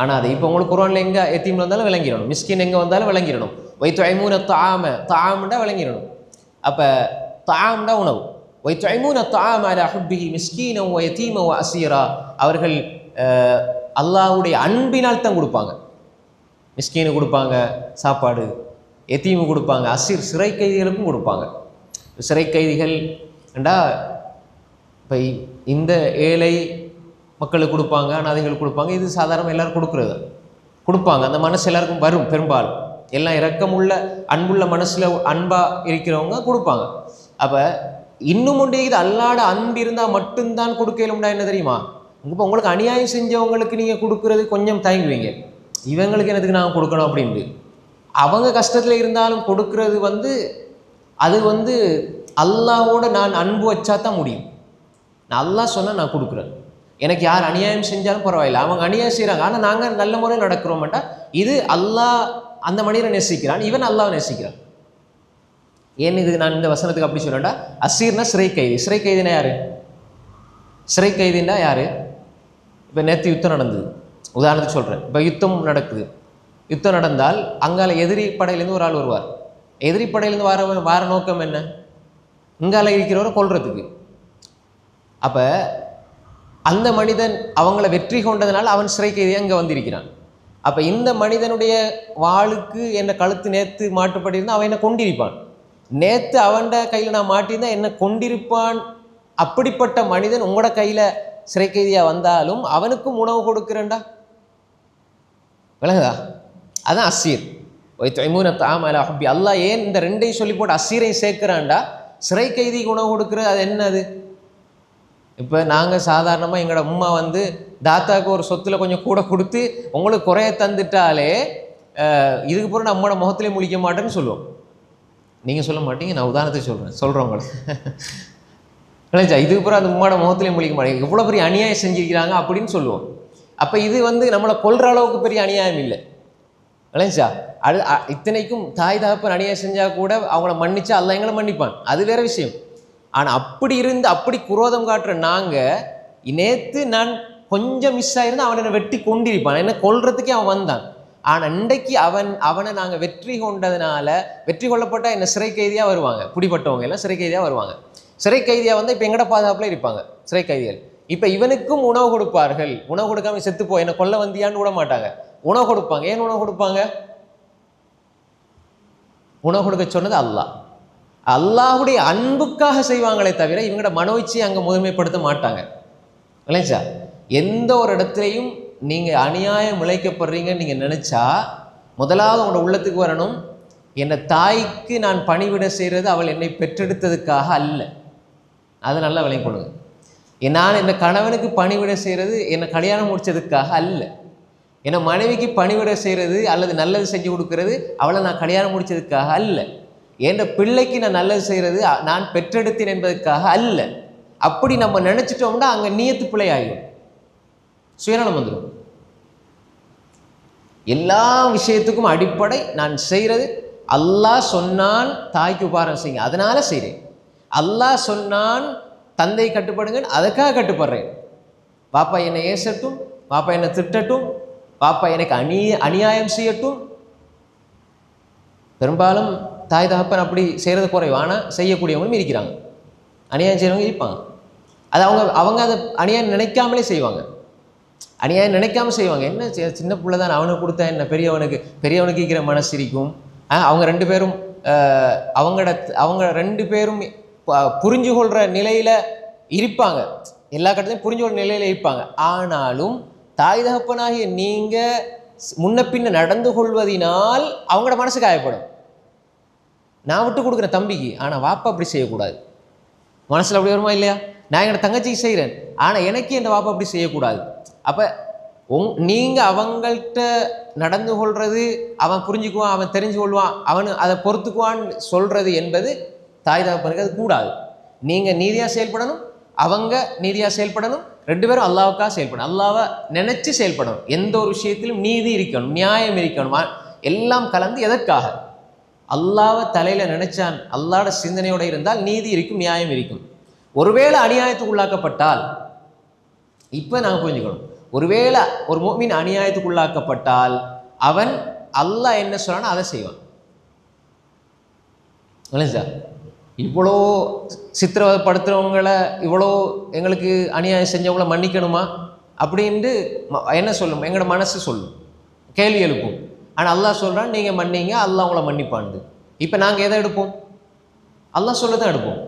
அனாதை. இப்போ உங்களுக்கு குர்ஆன்ல எங்கே எத்தீம் வந்தாலும் விளங்கிடணும், மிஸ்கீன் எங்கே வந்தாலும் விளங்கிடணும். வயுத்இமூன அத்ஆம தஆம்டா விளங்கிடணும். அப்போ தஆம்டா உணவு. வயுத்இமூன அத்ஆம அலா ஹுப்பிஹி மிஸ்கீனன் வ யதீமன் வ அஸீரா அவர்கள் அல்லாஹ்வுடைய அன்பினால் தான் கொடுப்பாங்க. மிஸ்கீனு கொடுப்பாங்க சாப்பாடு, எத்தீமு கொடுப்பாங்க, அசீர் சிறை கைதிகளுக்கும் கொடுப்பாங்க. சிறை கைதிகள் ஏண்டா இப்போ இந்த ஏழை மக்களுக்கு கொடுப்பாங்க, அனாதைகளுக்கு கொடுப்பாங்க. இது சாதாரண எல்லாரும் கொடுக்குறது கொடுப்பாங்க. அந்த மனசு எல்லாருக்கும் வரும். பெரும்பாலும் எல்லாம் இரக்கமுள்ள அன்புள்ள மனசில் அன்பாக இருக்கிறவங்க கொடுப்பாங்க. அப்போ இன்னும் ஒன்றே இது அல்லாட அன்பு இருந்தால் மட்டும்தான் கொடுக்கலும்டா என்ன தெரியுமா? இப்போ உங்களுக்கு அநியாயம் செஞ்சவங்களுக்கு நீங்கள் கொடுக்குறது கொஞ்சம் தயங்குவீங்க, இவங்களுக்கு என்னதுக்கு நாங்கள் கொடுக்கணும் அப்படின்ட்டு. அவங்க கஷ்டத்தில் இருந்தாலும் கொடுக்கறது அது அல்லாஹ்வோட நான் அன்பு வச்சா தான் முடியும். நான் அல்லாஹ் சொன்னால் நான் கொடுக்குறேன். எனக்கு யார் அநியாயம் செஞ்சாலும் பரவாயில்லை, அவங்க அநியாயம் செய்கிறாங்க, ஆனால் நாங்கள் நல்ல முறையில் நடக்கிறோம்ட்டா இது அல்லாஹ் அந்த மனிதரை நேசிக்கிறான், இவன் அல்லாஹ் நேசிக்கிறான். ஏன் இது நான் இந்த வசனத்துக்கு அப்படி சொன்னேன்டா, அசீர்னா சிறை கைதி. சிறை கைதினா யார்? சிறை கைதின்னா யார்? இப்போ நேற்று யுத்தம் நடந்தது, உதாரணத்துக்கு சொல்கிறேன். இப்போ யுத்தம் நடக்குது. யுத்தம் நடந்தால் அங்கால எதிரி படையிலேருந்து ஒரு ஆள் வருவார். எதிரி படையிலேருந்து வார நோக்கம் என்ன? இங்கால இருக்கிறவரை கொல்றதுக்கு. அப்போ அந்த மனிதன் அவங்கள வெற்றி கொண்டதுனால அவன் சிறை கைதியாக அங்கே வந்திருக்கிறான். அப்போ இந்த மனிதனுடைய வாளுக்கு என்னை கழுத்து நேற்று மாட்டுப்பட்டிருந்தால் அவன் என்னை கொண்டிருப்பான். நேற்று அவன்ட கையில் நான் மாட்டியிருந்தால் என்னை கொண்டிருப்பான். அப்படிப்பட்ட மனிதன் உங்களோட கையில் சிறை கைதியாக வந்தாலும் அவனுக்கும் உணவு கொடுக்குறேன்டா, விளங்குதா? அதான் அசீர். அல்லாஹ் ஏன் இந்த ரெண்டையும் சொல்லி போட்டு அசீரையும் சேர்க்கிறான்டா? சிறை கைதிக்கு உணவு கொடுக்குறது அது என்னது? இப்போ நாங்கள் சாதாரணமாக எங்களோட உம்மா தாத்தாவுக்கு ஒரு சொத்தில் கொஞ்சம் கூட கொடுத்து உங்களுக்கு குறைய தந்துட்டாலே இதுக்கு பிறகு நான் அம்மாவோட முகத்திலே முழிக்க மாட்டேன்னு சொல்லுவோம். நீங்கள் சொல்ல மாட்டீங்க, நான் உதாரணத்துக்கு சொல்கிறேன் உங்களுக்கு. இல்லைச்சா, இதுக்கு பிறகு அந்த உம்மாவோட முகத்திலே முழிக்க மாட்டேங்க, எவ்வளோ பெரிய அநியாயம் செஞ்சுருக்கிறாங்க அப்படின்னு சொல்லுவோம். அப்போ இது நம்மளை கொல்ற அளவுக்கு பெரிய அநியாயம் இல்லை, இல்லைச்சா? இத்தனைக்கும் தாய் தகப்பன் அநியாயம் செஞ்சால் கூட அவங்கள மன்னிச்சா அல்லாஹ் எங்களை மன்னிப்பான், அது வேற விஷயம். ஆனால் அப்படி இருந்து அப்படி குரோதம் காட்டுற நாங்கள் நேற்று நான் கொஞ்சம் மிஸ் ஆகிருந்து அவனை வெட்டி கொண்டிருப்பான், என்ன கொல்றதுக்கே அவன் வந்தான். ஆனால் இன்றைக்கு அவனை நாங்கள் வெற்றி கொண்டதுனால, வெற்றி கொள்ளப்பட்டால் என்ன சிறை கைதியாக வருவாங்க, பிடிப்பட்டவங்க எல்லாம் சிறை கைதியாக வருவாங்க. சிறை கைதியாக இப்போ எங்கட பாதுகாப்பில் இருப்பாங்க சிறை கைதிகள். இப்போ இவனுக்கும் உணவு கொடுப்பார்கள். உணவு கொடுக்காம செத்துப்போ என்னை கொல்ல வந்தியான்னு விட மாட்டாங்க, உணவு கொடுப்பாங்க. ஏன் உணவு கொடுப்பாங்க? உணவு கொடுக்க சொன்னது அல்லாஹ். அல்லாஹுடைய அன்புக்காக செய்வாங்களே தவிர இவங்களோட மனோச்சியை அங்கே முதன்மைப்படுத்த மாட்டாங்க, இல்லைச்சா? எந்த ஒரு இடத்துலையும் நீங்கள் அநியாயம் இழைக்கப்படுறீங்கன்னு நீங்கள் நினச்சா முதலாவது உங்களோட உள்ளத்துக்கு வரணும், என்னை தாய்க்கு நான் பணிவிட செய்கிறது அவள் என்னை பெற்றெடுத்ததுக்காக அல்ல. அதை நல்லா விளங்கி கொடுங்க. நான் என்னை கணவனுக்கு பணிவிட செய்கிறது என்னை கல்யாணம் முடித்ததுக்காக அல்ல. என்னை மனைவிக்கு பணிவிட செய்கிறது அல்லது நல்லது செஞ்சு கொடுக்கறது அவளை நான் கல்யாணம் முடித்ததுக்காக அல்ல. என் பிள்ளைக்கு நான் நல்லது செய்கிறது நான் பெற்றெடுத்தேன் என்பதற்காக அல்ல. அப்படி நம்ம நினச்சிட்டோம்னா அங்கே நீயத்து பிழை ஆகிடும், சுயநலம் வந்துடும். எல்லா விஷயத்துக்கும் அடிப்படை நான் செய்கிறது அல்லாஹ் சொன்னான் தாய்க்கு உபாரம் செய்யுங்க, அதனால செய்கிறேன். அல்லாஹ் சொன்னான் தந்தை கட்டுப்படுங்க, அதுக்காக கட்டுப்படுறேன். பாப்பா என்னை ஏசட்டும், பாப்பா என்னை திட்டட்டும், பாப்பா எனக்கு அநியாயம் செய்யட்டும். பெரும்பாலும் தாய் தகப்பன் அப்படி செய்கிறது குறைவு, ஆனால் செய்யக்கூடியவங்களும் இருக்கிறாங்க, அநியாயம் செய்கிறவங்க இருப்பாங்க. அது அவங்க அதை அநியாயம் நினைக்காமலே செய்வாங்க, அநியாயம் நினைக்காம செய்வாங்க. என்ன சின்ன பிள்ளை தான் அவனுக்கு கொடுத்தா என்ன, பெரியவனுக்கு இருக்கிற மனசு இருக்கும். அவங்க ரெண்டு பேரும் அவங்க ரெண்டு பேரும் புரிஞ்சு கொள்கிற நிலையில் இருப்பாங்க, எல்லா கட்டத்தையும் புரிஞ்சு கொள்கிற நிலையில் இருப்பாங்க. ஆனாலும் தாய் தகப்பனாகிய நீங்கள் முன்ன பின்ன நடந்து கொள்வதினால் அவங்களோட மனசு காயப்படும். நான் விட்டு கொடுக்குறேன் தம்பிக்கு, ஆனால் வாப்பா அப்படி செய்யக்கூடாது. மனசில் அப்படி வருமா இல்லையா? நான் என்னோட தங்கச்சிக்கு செய்கிறேன், ஆனால் எனக்கு என் வாப்பா அப்படி செய்யக்கூடாது. அப்போ நீங்கள் அவங்கள்ட்ட நடந்து கொள்வது, அவன் புரிஞ்சுக்குவான், அவன் தெரிஞ்சு கொள்வான், அவன் அதை பொறுத்துக்குவான்னு சொல்கிறது என்பது தாய் தகப்பனுக்கு அது கூடாது. நீங்கள் நீதியாக செயல்படணும், அவங்க நீதியாக செயல்படணும், ரெண்டு பேரும் அல்லாவுக்காக செயல்படணும், அல்லாவை நினைச்சு செயல்படணும். எந்த ஒரு விஷயத்திலும் நீதி இருக்கணும், நியாயம் இருக்கணும், எல்லாம் கலந்து. எதற்காக? அல்லாவை தலையில் நினைச்சான், அல்லாட சிந்தனையோடு இருந்தால் நீதி இருக்கும், நியாயம் இருக்கும். ஒருவேளை அநியாயத்துக்கு உள்ளாக்கப்பட்டால், இப்போ நாங்கள் புரிஞ்சுக்கணும், ஒருவேளை ஒரு முஃமின் அநியாயத்துக்கு உள்ளாக்கப்பட்டால் அவன் அல்லாஹ் என்ன சொல்றானோ அதை செய்வான். சார், இவ்வளோ சித்திரவதைப்படுத்துகிறவங்களை, இவ்வளோ எங்களுக்கு அநியாயம் செஞ்சவங்கள மன்னிக்கணுமா அப்படின்ட்டு என்ன சொல்லும்? எங்களோட மனசு சொல்லும், கேள்வி எழுப்பும். ஆனால் அல்லாஹ் சொல்கிறான் நீங்கள் மன்னிங்க, அல்லாஹ் உங்களை மன்னிப்பாண்டு. இப்போ நாங்கள் எதை எடுப்போம்? அல்லாஹ் சொல்ல தான் எடுப்போம்.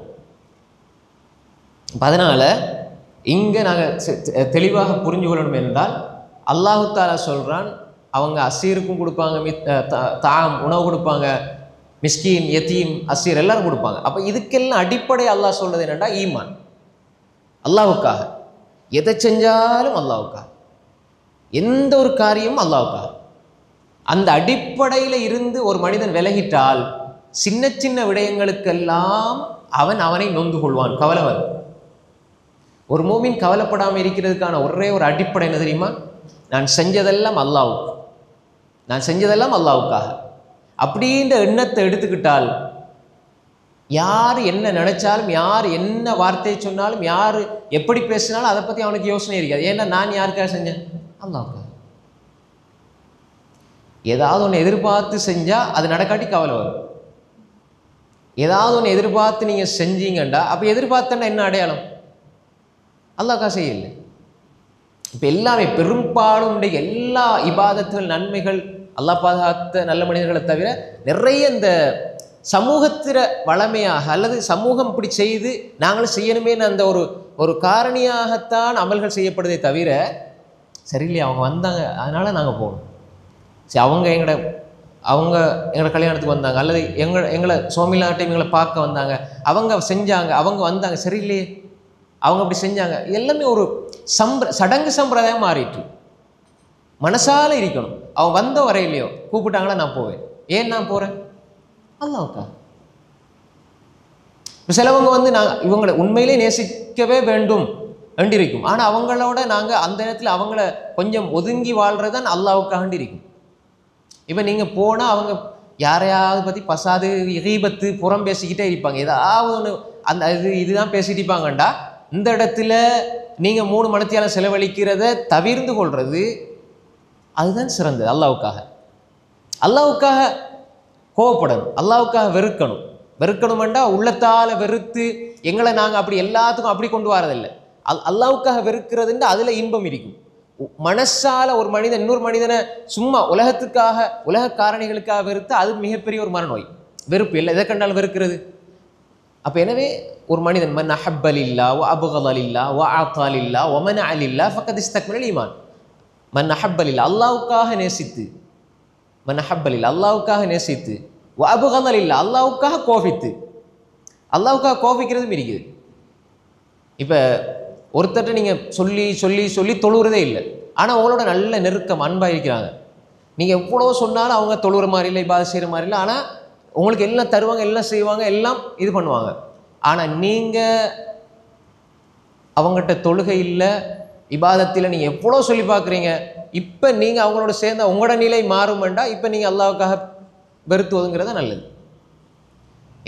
அதனால் இங்கே நாங்கள் தெளிவாக புரிஞ்சு கொள்ளணும் என்றால், அல்லாஹு தாலா சொல்கிறான் அவங்க அசீருக்கும் கொடுப்பாங்க, தாம் உணவு கொடுப்பாங்க, மிஸ்கீன் யத்தீம் அசீர் எல்லாரும் கொடுப்பாங்க. அப்போ இதுக்கெல்லாம் அடிப்படை அல்லாஹ் சொல்றது என்னென்னா ஈமான். அல்லாஹுக்காக எதை செஞ்சாலும் அல்லாஹுக்காக, எந்த ஒரு காரியமும் அல்லாஹுக்காக. அந்த அடிப்படையில் இருந்து ஒரு மனிதன் விலகிட்டால் சின்ன சின்ன விடயங்களுக்கெல்லாம் அவனை நொந்து கொள்வான், கவலை வரும். ஒரு மூமின் கவலைப்படாமல் இருக்கிறதுக்கான ஒரே ஒரு அடிப்படை என்ன தெரியுமா? நான் செஞ்சதெல்லாம் அல்லாஹ்வுக்கு, நான் செஞ்சதெல்லாம் அல்லாஹ்வுக்காக அப்படின்ற எண்ணத்தை எடுத்துக்கிட்டால், யார் என்ன நினைச்சாலும், யார் என்ன வார்த்தையை சொன்னாலும், யார் எப்படி பேசினாலும் அதை பற்றி அவனுக்கு யோசனை இருக்காது. ஏன்னா நான் யாருக்காக செஞ்சேன்? அல்லாஹ்வுக்காக. ஏதாவது ஒன்று எதிர்பார்த்து செஞ்சால் அது நடக்காட்டி கவலை வரும். ஏதாவது ஒன்று எதிர்பார்த்து நீங்கள் செஞ்சீங்கண்டா, அப்போ எதிர்பார்த்தேன்னா என்ன அடையாளம்? அல்லாஹ்க்காக செய்யலை. இப்போ எல்லாமே பெரும்பாலும் எல்லா இபாதத்துகள் நன்மைகள் அல்லாஹ் பாதுகாத்த நல்ல மனிதர்களை தவிர நிறைய இந்த சமூகத்திற வளமையாக அல்லது சமூகம் இப்படி செய்து நாங்களும் செய்யணுமேன்னு அந்த ஒரு காரணியாகத்தான் அமல்கள் செய்யப்படுதே தவிர, சரியில்லையா அவங்க வந்தாங்க அதனால் நாங்கள் போகணும், சரி அவங்க எங்களோட கல்யாணத்துக்கு வந்தாங்க, அல்லது எங்களை சோமிலாட்டையும் எங்களை பார்க்க வந்தாங்க, அவங்க செஞ்சாங்க, அவங்க வந்தாங்க, சரியில்லையே அவங்க அப்படி செஞ்சாங்க, எல்லாமே ஒரு சடங்கு சம்பிரதாயம் மாறிட்டு. மனசால இருக்கணும், அவன் வந்த வரையிலையோ கூப்பிட்டாங்களா நான் போவேன். ஏன் நான் போகிறேன்? அல்லாஹ்வுக்காக. சிலவங்க நாங்கள் இவங்களை உண்மையிலே நேசிக்கவே வேண்டும் வேண்டியிருக்கும், ஆனால் அவங்களோட நாங்கள் அந்த நேரத்தில் அவங்கள கொஞ்சம் ஒதுங்கி வாழ்கிறது தான் அல்லாஹ்வுக்காக இருக்கும். இப்போ நீங்கள் போனால் அவங்க யாரையாவது பற்றி பசாது இகீபத்து புறம் பேசிக்கிட்டே இருப்பாங்க, ஏதாவது ஒன்று அந்த இதுதான் பேசிட்டு இருப்பாங்கண்டா, இந்த இடத்துல நீங்கள் 3 மணித்தியால செலவழிக்கிறத தவிர்ந்து கொள்வது அதுதான் சிறந்தது. அல்லாஹ்வுக்காக கோவப்படணும், அல்லாஹ்வுக்காக வெறுக்கணுமெண்டா உள்ளத்தால் வெறுத்து எங்களை நாங்கள் அப்படி எல்லாத்துக்கும் அப்படி கொண்டு வரதில்லை. அல்லாஹ்வுக்காக வெறுக்கிறதுன்னு அதில் இன்பம் இருக்கும். மனசால ஒரு மனிதன் இன்னொரு மனிதனை சும்மா உலகத்துக்காக உலக காரணிகளுக்காக வெறுத்து அது மிகப்பெரிய ஒரு மனநோய், வெறுப்பு. இல்லை எதை கண்டாலும் வெறுக்கிறது. அப்போ எனவே ஒரு மனிதன் மன் அஹப்ப லில்லாஹ் வ அப்கத லில்லாஹ் வ அஅதா லில்லாஹ் வ மனஅ லில்லாஹ் ஃபக்கத் இஸ்தக்மலல் ஈமான். மன் அஹப்ப லில்லாஹ் அல்லாஹ்வுக்காக நேசித்து, மன் அஹப்ப லில்லாஹ் அல்லாஹ்வுக்காக நேசித்து, வ அப்கத லில்லாஹ் அல்லாஹ்வுக்காக கோபித்து, அல்லாஹ்வுக்காக கோபிக்கிறதும் இருக்குது. இப்போ ஒருத்தர்கிட்ட நீங்கள் சொல்லி சொல்லி சொல்லி தொழுகிறதே இல்லை, ஆனால் உங்களோட நல்ல நெருக்கம் அன்பாக இருக்கிறாங்க, நீங்கள் எவ்வளோ சொன்னாலும் அவங்க தொழுகிற மாதிரி இல்லை, இபாதத் செய்கிற மாதிரி இல்லை, ஆனால் உங்களுக்கு எல்லாம் தருவாங்க, எல்லாம் செய்வாங்க, எல்லாம் இது பண்ணுவாங்க. ஆனால் நீங்கள் அவங்ககிட்ட தொழுகை இல்லை, இபாதத்தில் நீங்கள் எவ்வளோ சொல்லி பார்க்குறீங்க, இப்போ நீங்கள் அவங்களோட சேர்ந்த உங்களோட நிலை மாறுமெண்டா இப்போ நீங்கள் அல்லாஹ்வுக்காக வெறுத்து ஒதுங்கிறத நல்லது.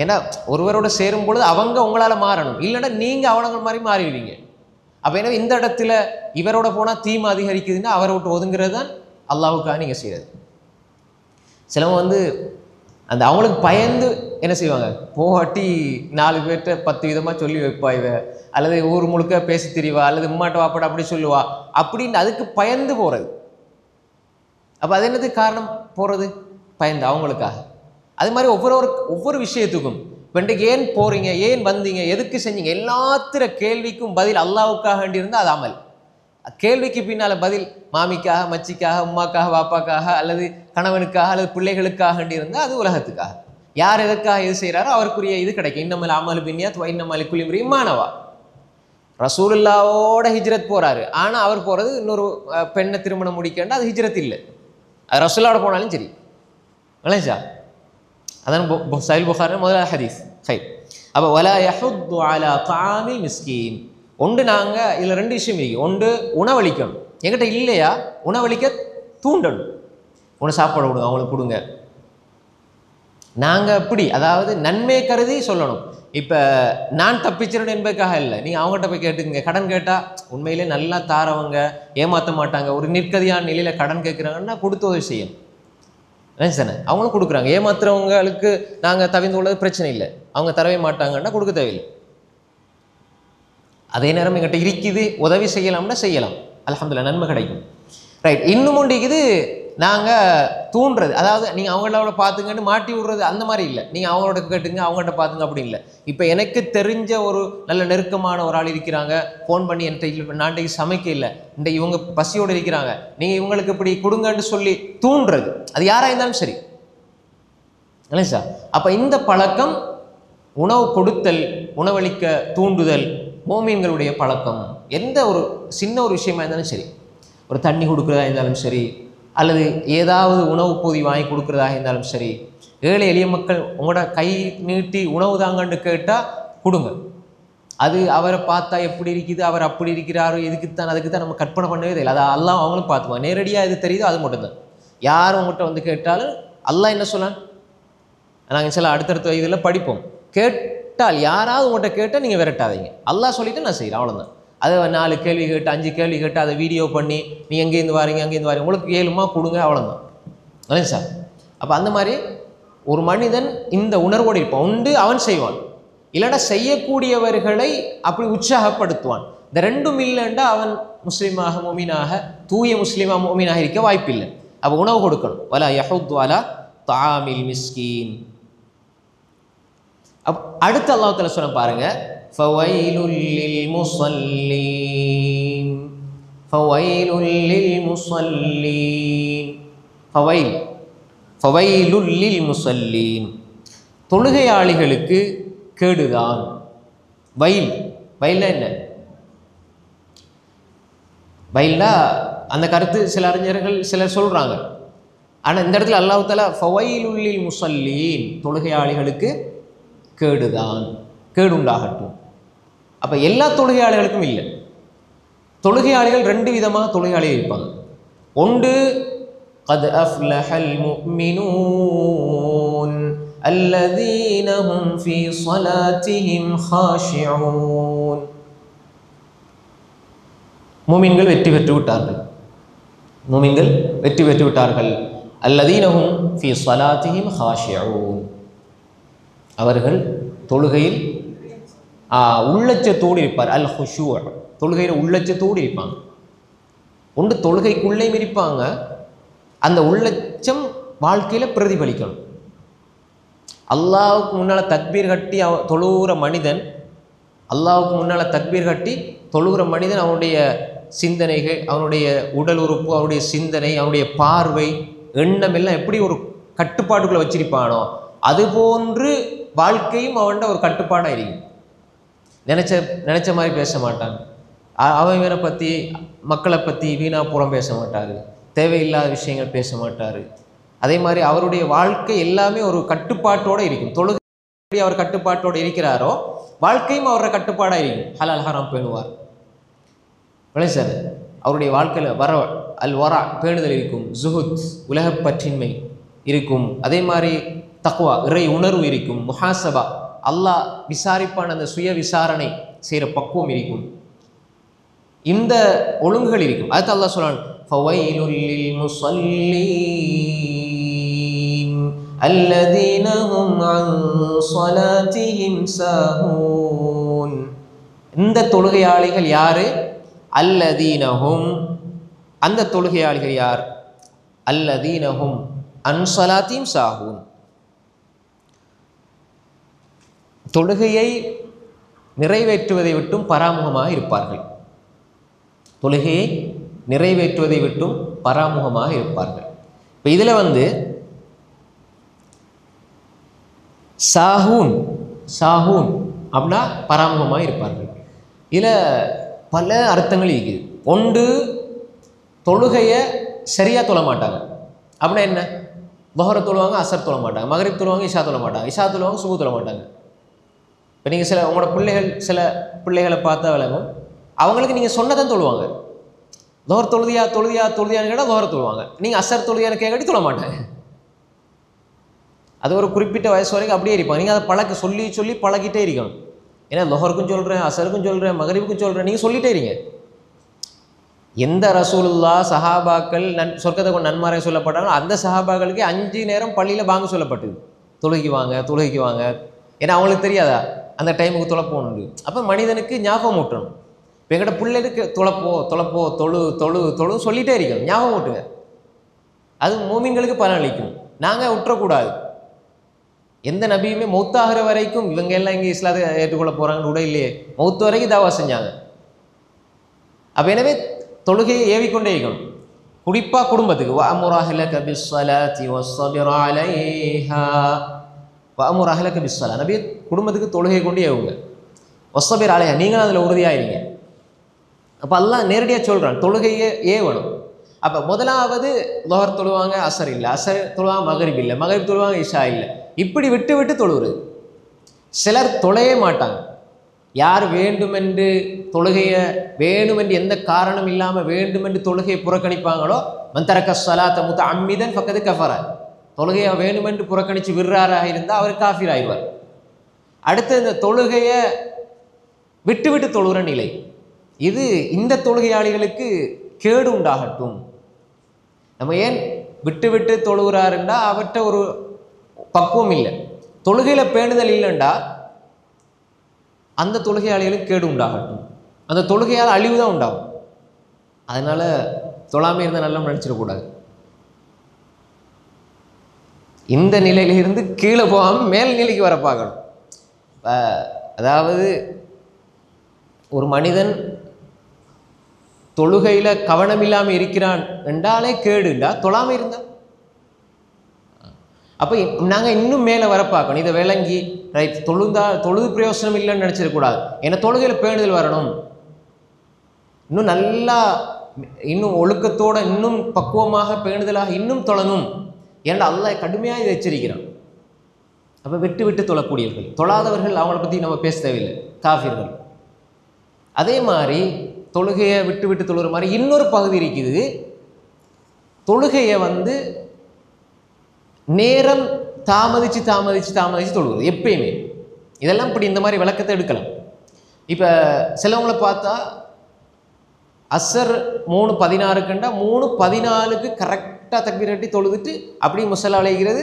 ஏன்னா ஒருவரோட சேரும் பொழுது அவங்க உங்களால் மாறணும், இல்லைன்னா நீங்கள் அவங்கள மாதிரி மாறிடுவீங்க. அப்போ எனவே இந்த இடத்துல இவரோட போனால் தீமை அதிகரிக்குதுன்னா அவரை விட்டு ஒதுங்கிறது தான் அல்லாஹ்வுக்காக நீங்கள் செய்கிறது. சிலவங்க அந்த அவங்களுக்கு பயந்து என்ன செய்வாங்க, போகாட்டி 4 பேர்கிட்ட 10 விதமாக சொல்லி வைப்பா இவ, அல்லது ஊர் முழுக்க பேசி திரிவா, அல்லது உம்மாட்ட வாப்பாட்ட அப்படி சொல்லுவா அப்படின்னு அதுக்கு பயந்து போகிறது. அப்போ அது என்னது காரணம்? போகிறது பயந்து அவங்களுக்காக. அது மாதிரி ஒவ்வொரு விஷயத்துக்கும் இப்போ இன்றைக்கு ஏன் போறீங்க, ஏன் வந்தீங்க, எதுக்கு செஞ்சீங்க, எல்லாத்திர கேள்விக்கும் பதில் அல்லாஹ்வுக்காக வேண்டியிருந்தால் அது அமல். கேள்விக்கு பின்னால் பதில் மாமிக்காக, மச்சிக்காக, உம்மாக்காக, வாப்பாக்காக அல்லது கணவனுக்காக அல்லது பிள்ளைகளுக்காக வேண்டியிருந்தால் அது உலகத்துக்காக. யார் எதற்காக எது செய்கிறாரோ அவருக்குரிய இது கிடைக்கும். இன்னமல் அமல் பின்னியாத் இன்னமல் குலிம்ரி மானவா. ரசூலுல்லாவோட ஹிஜ்ரத் போறாரு, ஆனால் அவர் போறது இன்னொரு பெண்ணை திருமணம் முடிக்கண்டா, அது ஹிஜ்ரத் இல்லை. அது ரசூலோட போனாலும் சரி. இல்லைங்களா? அதான் சஹீஹ் புகாரி முதல் ஹதீஸ். ஹை அப்போ வலா யஹுத்து அலா தஆமில் மிஸ்கீன். ஒன்று நாங்கள் இதில் 2 விஷயம் இருக்கு. ஒன்று உணவளிக்கணும். எங்கிட்ட இல்லையா உணவளிக்க தூண்டணும். ஒன்று சாப்பாடு கொடுங்க, அவங்களுக்கு கொடுங்க. நாங்கள் அப்படி அதாவது நன்மை கருதி சொல்லணும். இப்போ நான் தப்பிச்சிடணும் என்பதுக்காக இல்லை. நீங்கள் அவங்ககிட்ட போய் கேட்டுங்க. கடன் கேட்டால் உண்மையிலே நல்லா தாரவங்க, ஏமாற்ற மாட்டாங்க. ஒரு நிற்கதியான நிலையில் கடன் கேட்குறாங்கன்னா கொடுத்து உதவி செய்யணும். சார் அவங்களும் கொடுக்குறாங்க. ஏமாத்துறவங்களுக்கு நாங்கள் தவிர்த்து உள்ளது பிரச்சனை இல்லை. அவங்க தரவே மாட்டாங்கன்னா கொடுக்க தேவையில்லை. அதே நேரம் எங்கிட்ட இருக்குது, உதவி செய்யலாம்னா செய்யலாம். அல்ஹம்துலில்லாஹ் நன்மை கிடைக்கும். ரைட். இன்னும் ஒன்றிக்குது நாங்கள் தூண்டுறது. அதாவது நீங்கள் அவங்களோட பார்த்துங்கன்னு மாட்டி விடுறது அந்த மாதிரி இல்லை. நீங்கள் அவங்களோட கேட்டுங்க, அவங்கள்ட்ட பார்த்துங்க அப்படி இல்லை. இப்போ எனக்கு தெரிஞ்ச ஒரு நல்ல நெருக்கமான ஒரு ஆள் இருக்கிறாங்க, ஃபோன் பண்ணி என்கிட்ட நாண்டைக்கு சமைக்க இல்லை, இந்த இவங்க பசியோடு இருக்கிறாங்க, நீங்கள் இவங்களுக்கு இப்படி கொடுங்கன்னு சொல்லி தூண்டுறது. அது யாராக இருந்தாலும் சரி. இல்லை சார். அப்போ இந்த பழக்கம், உணவு கொடுத்தல், உணவளிக்க தூண்டுதல் மோமீன்களுடைய பழக்கம். எந்த ஒரு சின்ன ஒரு விஷயமா இருந்தாலும் சரி, ஒரு தண்ணி கொடுக்குறதா இருந்தாலும் சரி, அல்லது ஏதாவது உணவு பொதி வாங்கி கொடுக்குறதாக இருந்தாலும் சரி, ஏழை எளிய மக்கள் உங்களோட கை நீட்டி உணவு தாங்கன்னு கேட்டால் கொடுங்க. அது அவரை பார்த்தா எப்படி இருக்குது, அவர் அப்படி இருக்கிறாரோ, இதுக்குத்தான் அதுக்குத்தான் நம்ம கற்பனை பண்ணவே இல்லை. அதை அல்லாஹ் அவங்களும் பார்த்துக்குவாங்க. நேரடியாக எது தெரியுதோ அது மட்டும்தான். யார் உங்கள்கிட்ட வந்து கேட்டாலும் அல்லாஹ் என்ன சொன்னான், நாங்கள் சில அடுத்தடுத்த இதில் படிப்போம். கேட்டால் யாராவது உங்கள்கிட்ட கேட்டால் நீங்கள் விரட்டாதீங்க. அல்லாஹ் சொல்லிவிட்டு நான் செய்கிறேன், அவ்வளோதான். அதை 4 கேள்வி கேட்டு 5 கேள்வி கேட்டு அதை வீடியோ பண்ணி நீ எங்கேருந்து வாரீங்க அங்கேருந்து வாரீங்க, உங்களுக்கு ஏழுமா கொடுங்க, அவ்வளோதான். இல்லைங்க சார். அப்போ அந்த மாதிரி ஒரு மனிதன் இந்த உணர்வோடு இருப்பான். உண்டு அவன் செய்வான், இல்லைன்னா செய்யக்கூடியவர்களை அப்படி உற்சாகப்படுத்துவான். இந்த ரெண்டும் இல்லைண்டா அவன் முஸ்லீமாக மோமீனாக, தூய முஸ்லீமாக மோமீனாக இருக்க வாய்ப்பில்லை. அப்போ உணவு கொடுக்கணும். வலா யஹுத்து அலா தஆமில் மிஸ்கீன். அடுத்து அல்லாஹ் தஆலா சொன்ன பாருங்க, ஃபவைலுல் லில் முஸல்லீன். ஃபவைலுல் லில் முஸல்லீன். ஃபவைலுல் லில் முஸல்லீன். தொழுகையாளிகளுக்கு கேடுதான். வயல்னா என்ன? வயல்னா அந்த கருத்து சில அறிஞர்கள் சிலர் சொல்றாங்க. ஆனால் இந்த இடத்துல அல்லாஹ் தஆலா ஃபவைலுல் லில் முஸல்லீன், தொழுகையாளிகளுக்கு கேடுதான், கேடுண்டாகட்டும். அப்போ எல்லா தொழுகையாளிகளுக்கும் இல்லை. தொழுகையாளிகள் 2 விதமாக தொழுகையாளிகள் இருப்பாங்க. ஒன்று கத் அஃப்லஹல் முஃமினூன் அல்லதீன ஹும் ஃபீ ஸலாத்திஹிம் ஹாஷிஊன். முஃமின்கள் வெற்றி பெற்று விட்டார்கள். முஃமின்கள் வெற்றி பெற்று விட்டார்கள். அல்லதீன ஹும் ஃபீ ஸலாத்திஹிம் ஹாஷிஊன். அவர்கள் தொழுகையில் உள்ளச்சத்தோடு இருப்பார். அல் ஹுஷூ, தொழுகையில் உள்ளச்சத்தோடு இருப்பாங்க. ஒன்று தொழுகைக்குள்ளேயும் இருப்பாங்க, அந்த உள்ளச்சம் வாழ்க்கையில் பிரதிபலிக்கணும். அல்லாஹ்வுக்கு முன்னால் தக்பீர் கட்டி தொழுகிற மனிதன், அல்லாஹ்வுக்கு முன்னால் தக்பீர் கட்டி தொழுகிற மனிதன் அவனுடைய சிந்தனைகள், அவனுடைய உடல் உறுப்பு, அவனுடைய சிந்தனை, அவனுடைய பார்வை, எண்ணம் எல்லாம் எப்படி ஒரு கட்டுப்பாட்டுக்குள்ளே வச்சிருப்பானோ அதுபோன்று வாழ்க்கையும் அவன்கிட்ட ஒரு கட்டுப்பாடாக இருக்கும். நினச்ச மாதிரி பேச மாட்டாங்க. அவன் இவனை பற்றி, மக்களை பற்றி வீணா புறம் பேச மாட்டார். தேவையில்லாத விஷயங்கள் பேச மாட்டார். அதே மாதிரி அவருடைய வாழ்க்கை எல்லாமே ஒரு கட்டுப்பாட்டோடு இருக்கும். தொழுகை அவர் கட்டுப்பாட்டோடு இருக்கிறாரோ வாழ்க்கையும் அவரோட கட்டுப்பாடாக இருக்கும். ஹலால் ஹராம் பேணுவார். விளை சார். அவருடைய வாழ்க்கையில் அல் வரா பேணுதல் இருக்கும். ஜுஹுத் உலகப்பற்றின்மை இருக்கும். அதே மாதிரி தக்வா இறை உணர்வு இருக்கும். முஹாசபா அல்லாஹ் விசாரிப்பான அந்த சுய விசாரணை செய்கிற பக்குவம் இருக்கும். இந்த ஒழுங்குகள் இருக்கும். அதுக்கு அல்லாஹ் சொல்றான், ஃபவைலுல் லில் முஸல்லீன் அல்லதீன ஹும் அன் ஸலாத்திஹிம் சாஹூன். இந்த தொழுகையாளிகள் யாரு? அல்லதீன ஹும், அந்த தொழுகையாளிகள் யார்? அல்லதீன ஹும் அன் ஸலாத்திஹிம் சாஹூன். தொழுகையை நிறைவேற்றுவதை விட்டும் பராமுகமாக இருப்பார்கள். தொழுகையை நிறைவேற்றுவதை விட்டும் பராமுகமாக இருப்பார்கள். இப்போ இதில் சாஹூன் சாஹூன் அப்படின்னா பராமுகமாக இருப்பார்கள். இதில் பல அர்த்தங்கள் இருக்குது. ஒன்று, தொழுகையை சரியாக தொழ மாட்டாங்க. அப்படின்னா என்ன? துஹரை தொழுவாங்க, அசர் தொழ மாட்டாங்க, மகரிப் தொழுவாங்க, இஷா தொழ மாட்டாங்க, இஷா தொழுவாங்க, சுபு தொழ மாட்டாங்க. இப்போ நீங்கள் உங்களோட சில பிள்ளைகளை பார்த்தா விளங்கும், அவங்களுக்கு நீங்கள் சொன்னதான் தொழுவாங்க. துஹர் தொழுதியான்னு கேட்டால் துஹரை தொழுவாங்க. நீங்கள் அசர் தொழுதியான்னு கேட்காட்டி தொழ மாட்டாங்க. அது ஒரு குறிப்பிட்ட வயசு வரைக்கும் அப்படியே இருப்பாங்க. நீங்கள் அதை சொல்லி பழகிட்டே இருக்கணும். ஏன்னா துஹருக்கும் சொல்கிறேன், அசருக்கும் சொல்கிறேன், மகரிபுக்கும் சொல்கிறேன், நீங்கள் சொல்லிட்டே இருங்க. எந்த ரசூலுல்லா சஹாபாக்கள் சொர்க்கத்தை கொண்டு நன்மாரை சொல்லப்பட்டாங்களோ அந்த சஹாபாக்களுக்கு 5 நேரம் பள்ளியில் பாங்கு சொல்லப்பட்டது. தொழுகைக்கு வாங்க. ஏன்னா அவங்களுக்கு தெரியாதா அந்த டைமுக்கு தொலைப்போன்னு. அப்போ மனிதனுக்கு ஞாபகம் ஊட்டணும். இப்போ எங்கள்கிட்ட பிள்ளைகளுக்கு தொலைப்போ தொழு சொல்லிகிட்டே இருக்கணும், ஞாபகம் ஊட்டுங்க. அது மோமின்களுக்கு பலன் அளிக்கும். நாங்கள் விட்டுறக்கூடாது. எந்த நபியுமே மௌத்தாகிற வரைக்கும் இவங்க எல்லாம் இங்கே இஸ்லாத்தை ஏற்றுக்கொள்ள போகிறாங்கன்னு கூட இல்லையே, மௌத்து வரைக்கும் தாவா செஞ்சாங்க. அப்போ எனவே தொழுகையை ஏவிக்கொண்டே இருக்கணும். குறிப்பாக குடும்பத்துக்கு வஅமுர் அஹ்லக பிஸ்ஸலாத்தி வஸ்ஸபிர் அலைஹா. வஅமுர் அஹ்லக பிஸ்ஸலா, நபி குடும்பத்துக்கு தொழுகை கொண்டு ஏவுங்க. வஸ்ஸபிர் அலைஹா, நீங்களும் அதில் உறுதியாயிருங்க. அப்போ அல்லாஹ் நேரடியாக சொல்கிறான் தொழுகையை ஏவணும். அப்போ முதலாவது லுஹர் தொழுவாங்க, அசர் இல்லை, அசர் தொழுவாங்க, மகரிப் இல்லை, மகரிப் தொழுவாங்க, இஷா இல்லை. இப்படி விட்டு தொழுவுறது. சிலர் தொழையே மாட்டாங்க. யார் வேண்டுமென்று தொழுகையை வேண்டுமென்று எந்த காரணம் இல்லாமல் வேண்டுமென்று தொழுகையை புறக்கணிப்பாங்களோ, மந்தரக்க ஸலாத்த முத்தஅம்மிதன் ஃபக்கது கஃபர, தொழுகையை வேண்டுமென்று புறக்கணித்து விர்றாராக இருந்தால் அவர் காஃபிர் ஆயிடுவார். அடுத்து இந்த தொழுகையை விட்டு தொழுகிற நிலை, இது இந்த தொழுகையாளிகளுக்கு கேடு உண்டாகட்டும். நம்ம ஏன் விட்டு தொழுகிறாருண்டா அவர்கிட்ட ஒரு பக்குவம் இல்லை, தொழுகையில் பேணுதல் இல்லைண்டா அந்த தொழுகையாளிகளுக்கு கேடு உண்டாகட்டும். அந்த தொழுகையால் அழிவு தான் உண்டாகும். அதனால் தொழாமல் இருந்தால் நல்லா நினச்சிடக்கூடாது. இந்த நிலையிலிருந்து கீழே போகாமல் மேல் நிலைக்கு வர பார்க்கணும். அதாவது ஒரு மனிதன் தொழுகையில் கவனம் இல்லாமல் இருக்கிறான் என்றாலே கேடுண்டா தொழாமல் இருந்தால். அப்போ நாங்கள் இன்னும் மேலே வர பார்க்கணும். இதை விளங்கி ரைட் தொழுது பிரயோசனம் இல்லைன்னு நினச்சிடக்கூடாது. ஏன்னா தொழுகையில் பேணுதல் வரணும், இன்னும் நல்லா இன்னும் ஒழுக்கத்தோடு இன்னும் பக்குவமாக பேணுதலாக இன்னும் தொழணும். ஏன்னா அல்லாஹ் கடுமையாக இதை எச்சரிக்கிறான். அப்போ விட்டு தொழக்கூடியவர்கள், தொழாதவர்கள் அவங்கள பற்றி நம்ம பேச தேவையில்லை, காஃபிர்கள். அதே மாதிரி தொழுகையை விட்டு தொழுகிற மாதிரி இன்னொரு பகுதி இருக்குது. தொழுகையை நேரம் தாமதிச்சு தொழுகிறது எப்பயுமே. இதெல்லாம் இப்படி இந்த மாதிரி விளக்கத்தை எடுக்கலாம். இப்போ சிலவங்களை பார்த்தா அசர் 3:16 3:14 கரெக்டாக தக்பீர் கட்டி தொழுதுட்டு அப்படியே முசல்லா அழைக்கிறது,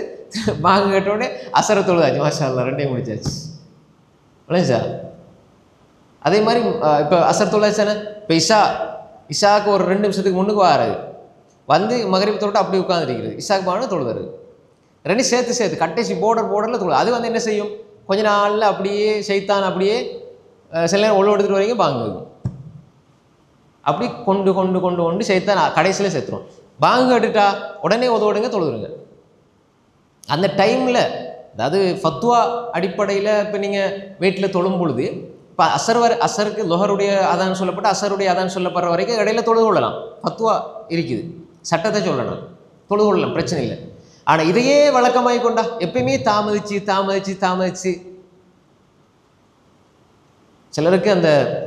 வாங்க கேட்டோடனே அசரை தொழுதாச்சு, மாஷா அல்லாஹ், ரெண்டையும் முடிச்சாச்சு. சார் அதே மாதிரி இப்போ அசர் தொழுதாச்சானே, இப்போ இஷாவுக்கு ஒரு 2 நிமிஷத்துக்கு முன்னுக்கு வராது, மகரிப் தொழுட்டு அப்படி உட்காந்துருக்கிறது, இஷாக்கு பான தொழுவாரு, ரெண்டு சேர்த்து கட்டேசி போர்டரில் தொழுது. அது என்ன செய்யும், கொஞ்ச நாளில் அப்படியே ஷைத்தான் அப்படியே சில நேரம் உள்ள எடுத்துகிட்டு வரீங்க பாங்கு அப்படி கொண்டு ஷைத்தான் கடைசியில் சேர்த்துரும். பாங்கு கேட்டுட்டா உடனே உதவுடுங்க, தொழுதுருங்க. அந்த டைமில் அதாவது ஃபத்வா அடிப்படையில் இப்போ நீங்கள் வீட்டில் தொழும் பொழுது இப்போ அசருக்கு லுஹருடைய அதான் சொல்லப்பட்டு அசருடைய அதான் சொல்லப்படுற வரைக்கும் இடையில தொழுது கொள்ளலாம். ஃபத்வா இருக்குது, சட்டத்தை சொல்லணும், தொழுது கொள்ளலாம், பிரச்சனை இல்லை. ஆனால் இதையே வழக்கமாகி கொண்டா எப்பயுமே தாமதிச்சு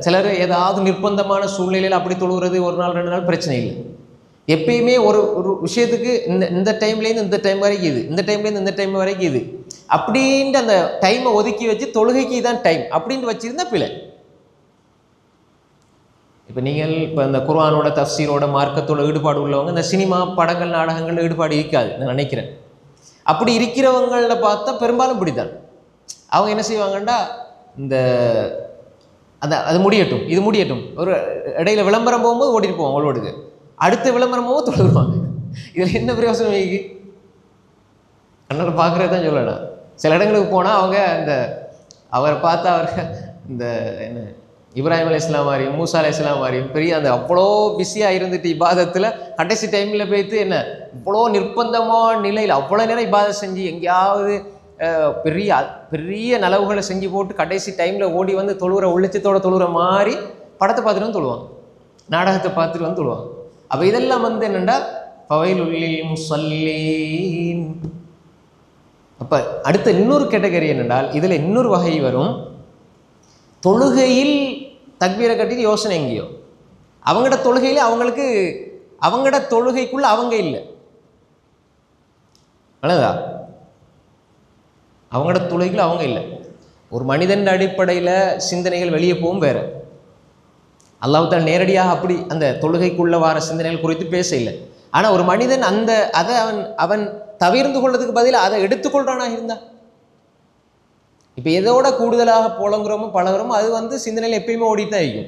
சிலர் ஏதாவது நிர்பந்தமான சூழ்நிலையில் அப்படி தொழுகிறது 1 நாள் 2 நாள் பிரச்சனை இல்லை. எப்பயுமே ஒரு விஷயத்துக்கு இந்த டைம்லேருந்து இந்த டைம் வரைக்கும் இது, இந்த டைம்லேருந்து இந்த டைம் வரைக்கும் இது அப்படின்ட்டு அந்த டைமை ஒதுக்கி வச்சு தொழுகைக்கு தான் டைம் அப்படின்ட்டு வச்சுருந்தா பிழை. இப்போ நீங்கள் இப்போ இந்த குர்ஆனோட தஃப்சீரோட மார்க்கத்தோட ஈடுபாடு உள்ளவங்க இந்த சினிமா படங்கள் நாடகங்கள் ஈடுபாடு இருக்காது நான் நினைக்கிறேன். அப்படி இருக்கிறவங்கள பார்த்தா பெரும்பாலும் பிடித்தான். அவங்க என்ன செய்வாங்கன்னா இந்த அது முடியட்டும் இது முடியட்டும், ஒரு இடையில விளம்பரம் போகும்போது ஓடிட்டு போவோம் அவளோடுக்கு, அடுத்த விளம்பரம் போகும்போது தொழுவாங்க. இதில் என்ன பிரயோசனம் வைக்கி கண்ணால் பார்க்குறது தான் சொல்லலாம். சில இடங்களுக்கு போனால் அவங்க இந்த அவரை பார்த்தா அவர் இந்த என்ன இப்ராஹிம் அலைஹிஸ்ஸலாம் மாதிரியும் மூசா அலைஹிஸ்ஸலாம் மாதிரியும் பெரிய அந்த அவ்வளோ பிஸியாக இருந்துட்டு இபாதத்தில் கடைசி டைமில் போய்த்து என்ன இவ்வளோ நிர்பந்தமான நிலையில் அவ்வளோ நேரம் இபாதத் செஞ்சு எங்கேயாவது பெரிய பெரிய நலவுகளை செஞ்சு போட்டு கடைசி டைமில் ஓடி வந்து தொழுகிற உள்ளச்சத்தோட தொழுகிற மாதிரி படத்தை பார்த்துட்டு வந்து தொழுவாங்க, நாடகத்தை பார்த்துட்டு வந்து தொழுவாங்க. அப்போ இதெல்லாம் வந்து என்னென்னா ஃபவைலுல் முஸல்லீன். அப்போ அடுத்த இன்னொரு கேட்டகரி என்னென்றால் இதில் இன்னொரு வகை வரும். தொழுகையில் தக்பீரை கட்டிட்டு யோசனை எங்கேயோ, அவங்களோட தொழுகையில் அவங்களோட தொழுகைக்குள்ள அவங்க இல்லை, அவ்வளோதா, அவங்களோட தொழுகைக்குள்ள அவங்க இல்லை. ஒரு மனிதன் அடிப்படையில் சிந்தனைகள் வெளியே போகும் வேறு. அல்லாஹ் தஆலா நேரடியாக அப்படி அந்த தொழுகைக்குள்ள வர சிந்தனைகள் குறித்து பேச இல்லை. ஆனால் ஒரு மனிதன் அதை அவன் தவிர்ந்து கொள்றதுக்கு பதில் அதை எடுத்துக்கொள்றானா இருந்தா, இப்போ எதோட கூடுதலாக புலங்குறோமோ பழகுறோமோ அது வந்து சிந்தனையில் எப்பயுமே ஓடிட்டு தான் இருக்கும்.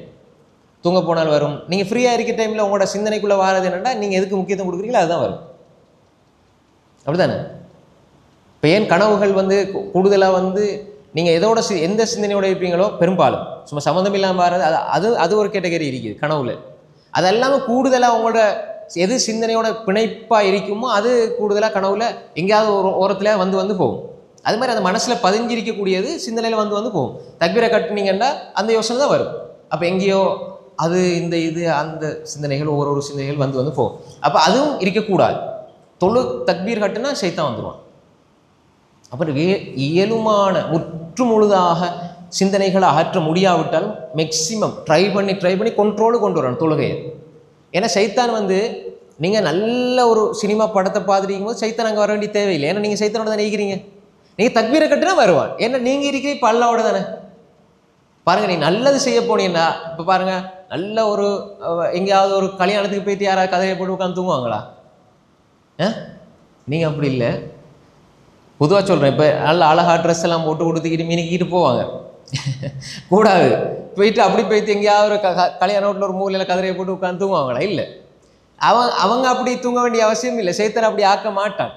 தூங்க போனால் வரும். நீங்கள் ஃப்ரீயாக இருக்க டைமில் உங்களோட சிந்தனைக்குள்ளே வாரது என்னென்னா நீங்கள் எதுக்கு முக்கியத்துவம் கொடுக்குறீங்களோ அதுதான் வரும், அப்படிதானே? இப்போ ஏன் கனவுகள் வந்து கூடுதலாக வந்து நீங்கள் எதோட எந்த சிந்தனையோட இருப்பீங்களோ பெரும்பாலும் சும்மா சம்மந்தம் இல்லாமல் வர்றது அது ஒரு கேட்டகரி இருக்குது கனவுல. அது எல்லாமே கூடுதலாக உங்களோட எது சிந்தனையோட பிணைப்பாக இருக்குமோ அது கூடுதலாக கனவுல எங்கேயாவது ஒரு ஓரத்தில் வந்து போகும். அது மாதிரி அந்த மனசில் பதிஞ்சிருக்கக்கூடியது சிந்தனையில் வந்து போகும். தக்பீரை கட்டுனீங்கன்னா அந்த யோசனை தான் வரும். அப்போ எங்கேயோ அது இது அந்த சிந்தனைகள் ஒவ்வொரு சிந்தனைகள் வந்து போகும். அப்போ அதுவும் இருக்கக்கூடாது. தக்பீர் கட்டுனா ஷைத்தான் வந்துடுவான். அப்புறம் இயலுமான முற்று முழுதாக சிந்தனைகளை அகற்ற முடியாவிட்டாலும் மேக்சிமம் ட்ரை பண்ணி கொண்டு வரணும் தொழுகையை. ஏன்னா சைத்தான் வந்து நீங்கள் நல்ல ஒரு சினிமா படத்தை பார்த்துருக்கும் போது சைத்தான் அங்கே வர வேண்டிய தேவையில்லை. ஏன்னா நீங்கள் சைத்தானோட தானே இருக்கிறீங்க. நீங்கள் தக்பீரை கட்டுனா வருவான். ஏன்னா நீங்கள் இருக்கிறீங்க இப்போ அல்லாவோட தானே. பாருங்கள், நீ நல்லது செய்ய போனீங்கன்னா இப்போ பாருங்கள், நல்ல ஒரு எங்கேயாவது ஒரு கல்யாணத்துக்கு போயிட்டு யாராவது கதையை போட்டு உட்காந்து தூங்குவாங்களா? நீங்கள் அப்படி இல்லை. பொதுவாக சொல்கிறேன், இப்போ நல்ல அழகா ட்ரெஸ் எல்லாம் போட்டு கொடுத்துக்கிட்டு மினிக்கிட்டு போவாங்க, கூடாது. போயிட்டு அப்படி போயிட்டு எங்கேயாவது ஒரு கல்யாண வீட்டில் ஒரு மூலையில் கதிரையை போட்டு உட்காந்து தூங்குவாங்களா? இல்லை. அவங்க அப்படி தூங்க வேண்டிய அவசியம் இல்லை. சைத்தான் அப்படி ஆக்க மாட்டான்.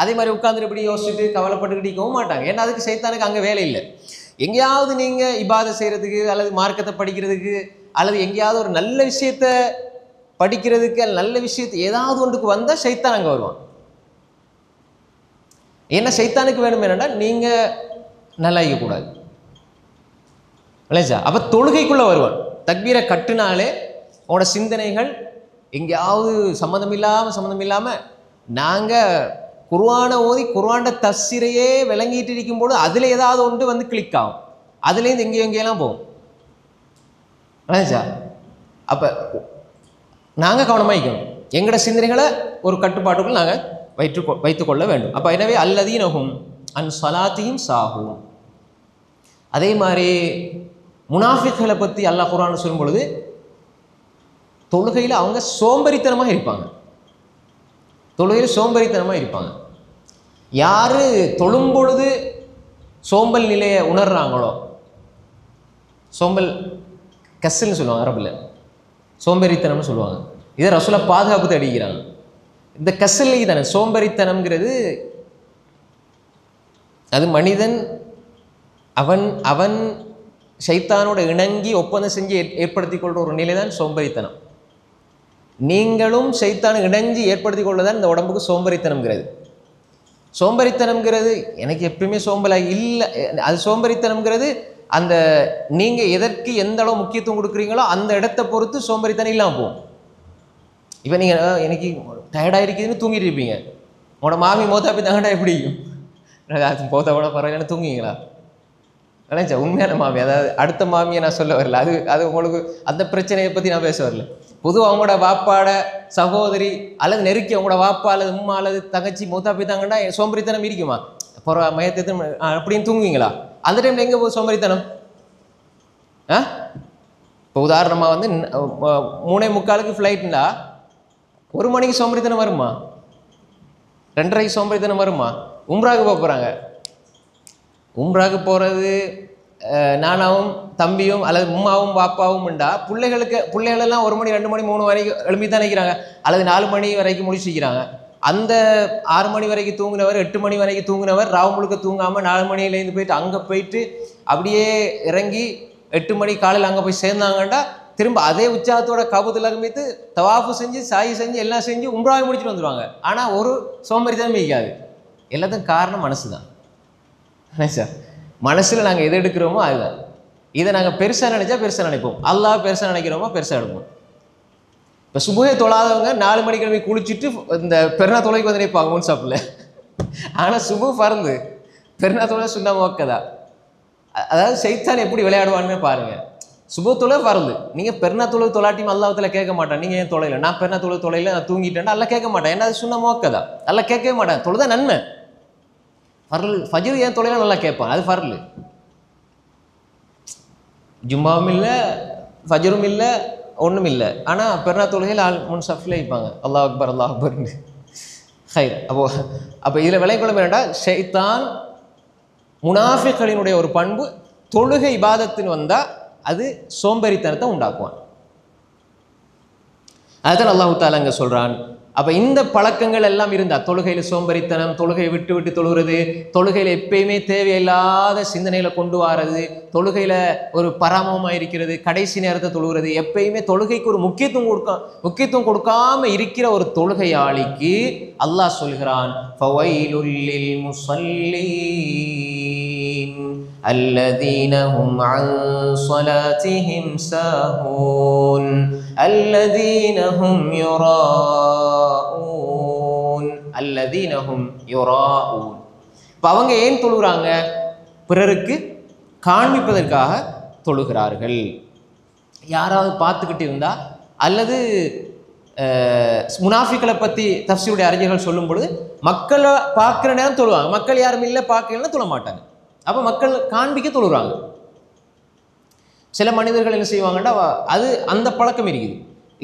அதே மாதிரி உட்காந்துட்டு இப்படி யோசிச்சுட்டு கவலைப்பட்டுக்கிட்டிக்கவும் மாட்டாங்க. ஏன்னா அதுக்கு சைத்தானுக்கு அங்கே வேலை இல்லை. எங்கேயாவது நீங்கள் இபாதத் செய்கிறதுக்கு அல்லது மார்க்கத்தை படிக்கிறதுக்கு அல்லது எங்கேயாவது ஒரு நல்ல விஷயத்தை படிக்கிறதுக்கு அல்லது நல்ல விஷயத்தை ஏதாவது ஒன்றுக்கு வந்தால் சைத்தான் அங்கே வருவான். ஏன்னா சைத்தானுக்கு வேணும் என்னன்னா நீங்கள் நல்லா இருக்கக்கூடாது, இல்லைச்சா? அப்போ தொழுகைக்குள்ளே வருவான். தக்பீரை கட்டுனாலே உங்களோட சிந்தனைகள் எங்கேயாவது சம்மந்தம் இல்லாமல் நாங்கள் குர்ஆனை ஓதி குர்ஆன்ட தஃசீரையே விளங்கிட்டு இருக்கும்போது அதில் ஏதாவது ஒன்று வந்து கிளிக் ஆகும். அதுலேருந்து எங்கேயெல்லாம் போகும், இல்லைச்சா? அப்போ நாங்கள் கவனமாக இருக்கணும். எங்களோட சிந்தனைகளை ஒரு கட்டுப்பாட்டுக்குள் நாங்கள் வைத்துக்கொள்ள வேண்டும். அப்போ எனவே அல்லதீனஹும் அன் ஸலாத்திஹிம் சாஹூன். அதே மாதிரி முனாஃபிக்களை பற்றி அல்லாஹ் குர்ஆன் சொல்லும் பொழுது தொழுகையில் அவங்க சோம்பேறித்தனமாக இருப்பாங்க. தொழுகையில் சோம்பேறித்தனமாக இருப்பாங்க. யார் தொழும் பொழுது சோம்பல் நிலையை உணர்றாங்களோ, சோம்பல் கஸ்ஸல்னு சொல்லுவாங்க அரபில், சோம்பேறித்தனம்னு சொல்லுவாங்க. இதை ரசூலா பாதுகாப்பு தேடிக்கிறாங்க. இந்த கஸ்ஸல்லை தானே சோம்பேறித்தனம்ங்கிறது. அது மனிதன் அவன் ஷைத்தானோட இணங்கி ஒப்பந்தம் செஞ்சு ஏற்படுத்தி கொள்கிற ஒரு நிலை தான் சோம்பேறித்தனம். நீங்களும் ஷைத்தானு இணைஞ்சு ஏற்படுத்தி கொள்ளதான் இந்த உடம்புக்கு சோம்பேறித்தனம்ங்கிறது. சோம்பேறித்தனம்ங்கிறது எனக்கு எப்பயுமே சோம்பலாக இல்லை. அது சோம்பேறித்தனம்ங்கிறது அந்த நீங்கள் எதற்கு எந்த அளவு முக்கியத்துவம் கொடுக்குறீங்களோ அந்த இடத்த பொறுத்து சோம்பேறித்தனம் இல்லாமல் போகும். இப்போ நீங்கள் எனக்கு டயர்டாக இருக்குதுன்னு தூங்கிட்டு இருப்பீங்க. உங்களோட மாமி மோத்தாப்பி தாங்கடா எப்படி அது போத்தா கூட பரவாயில்லன்னு தூங்குவீங்களா? நினைச்சா உண்மையான மாமி, அதாவது அடுத்த மாமியை நான் சொல்ல வரல. அது உங்களுக்கு அந்த பிரச்சனையை பற்றி நான் பேச வரல. பொதுவாக அவங்களோட வாப்பாட சகோதரி அல்லது நெருக்கி அவங்களோட வாப்பா அல்லது உம்மா அல்லது தங்கச்சி மூத்தாப்பி தாங்கன்னா சோம்பேறித்தனம் இருக்குமா? மயத்தை அப்படின்னு தூங்குவீங்களா? அந்த டைமில் எங்கே போகுது சோம்பேறித்தனம்? இப்போ உதாரணமாக வந்து 3:45 ஃப்ளைட்னா 1 மணிக்கு சோம்பேறித்தனம் வருமா? 2:30 சோம்பேறித்தனம் வருமா? உம்ராவுக்கு போக போகிறாங்க. உம்ராவுக்கு போகிறது நானாவும் தம்பியும் அல்லது உம்மாவும் பாப்பாவும் உண்டா, பிள்ளைகளெல்லாம் 1 மணி 2 மணி 3 வரைக்கும் எழுப்பி தான் நிற்கிறாங்க, அல்லது 4 மணி வரைக்கும் முடிச்சுக்கிறாங்க. அந்த 6 மணி வரைக்கும் தூங்கினவர் 8 மணி வரைக்கும் தூங்கினவர் ராவு முழுக்க தூங்காமல் 4 மணிலேருந்து போயிட்டு அங்கே போயிட்டு அப்படியே இறங்கி 8 மணி காலையில் அங்கே போய் சேர்ந்தாங்கண்டா திரும்ப அதே உற்சாகத்தோட கபூத்துல மீது தவாஃபு செஞ்சு சாயி செஞ்சு எல்லாம் செஞ்சு உம்ராவை முடிச்சுட்டு வந்துடுவாங்க. ஆனால் ஒரு சோம்பேறித்தனம் மிக்காது. எல்லாத்துக்கும் காரணம் மனசு தான். சார் மனசில் நாங்கள் எது எடுக்கிறோமோ அதுதான். இதை நாங்கள் பெருசாக நினைச்சா பெருசாக நினைப்போம், அல்லாஹ் பெருசாக நினைக்கிறோமோ பெருசாக எடுப்போம். இப்போ சுபுகை தொழாதவங்க 4 மணிக்கு கிளம்பி குளிச்சுட்டு இந்த பெருநா தொலைக்கு வந்து நினைப்பாங்க முன் சாப்பிடல. ஆனால் சுபு பறந்து பெருநா தொலை சுண்ணா மோக்கதா. அதாவது சைத்தான் எப்படி விளையாடுவான்னு பாருங்க. சுபு தொலை பறந்து நீங்கள் பெருநா தொழு தொலாட்டியும் அல்லாஹ்வுல கேட்க மாட்டான். நீங்கள் ஏன் தொலைல, நான் பெருநா தொழு தொலைல நான் தூங்கிட்டேன்னா அல்ல கேட்க மாட்டேன். ஏன்னா அது சுண்ணா மோக்கதா, நல்லா கேட்கவே மாட்டேன். தொழுதான் நன்மை. ஃபர்ல் ஃபஜ்ர் ஏன் தொலைலாம் நல்லா கேட்பான், அது ஃபர்ல். ஜும்மாவும் இல்லை ஃபஜ்ரும் இல்லை ஒன்றும் இல்லை. ஆனால் பெருநா தொழுகையில் ஆள் முன் சஃபில் வைப்பாங்க அல்லாஹ் அக்பர் அல்லாஹ் அக்பர்னு. ஹைர். அப்போ இதில் விளைக்கொள்ள வேண்டாம். ஷைத்தான் முனாஃபிக்களினுடைய ஒரு பண்பு, தொழுகை இபாதத்துன்னு வந்தால் அது சோம்பேறித்தனத்தை உண்டாக்குவான். அதுதான் அல்லாஹ் தஆலா அங்கே சொல்கிறான். அப்போ இந்த பழக்கங்கள் எல்லாம் இருந்தால், தொழுகையில் சோம்பேறித்தனம், தொழுகையை விட்டு விட்டு தொழுகிறது, தொழுகையில் எப்பயுமே தேவையில்லாத சிந்தனைகளை கொண்டு வாரது, தொழுகையில் ஒரு பராமமாக இருக்கிறது, கடைசி நேரத்தை தொழுகிறது, எப்பயுமே தொழுகைக்கு ஒரு முக்கியத்துவம் கொடுக்காம இருக்கிற ஒரு தொழுகையாளிக்கு அல்லாஹ் சொல்கிறான், ஃபவைலுல் லில் முஸல்லீன் அல்லதீன ஹும் அன் ஸலாத்திஹிம் சாஹூன் அல்லதீன ஹும் யுராஊன் அல்லதீன ஹும் யுராஊன். இப்போ அவங்க ஏன் தொழுகிறாங்க? பிறருக்கு காண்பிப்பதற்காக தொழுகிறார்கள். யாராவது பார்த்துக்கிட்டு இருந்தா, அல்லது முனாஃபிக்களை பற்றி தஃப்சீருடைய அறிஞர்கள் சொல்லும் பொழுது மக்களை பார்க்குற நேரம் தொழுவாங்க, மக்கள் யாரும் இல்லை பார்க்கலன்னா தொழ மாட்டாங்க. அப்போ மக்கள் காண்பிக்க தொழுகிறாங்க. சில மனிதர்கள் என்ன செய்வாங்கன்னா, அது அந்த பழக்கம் இருக்குது.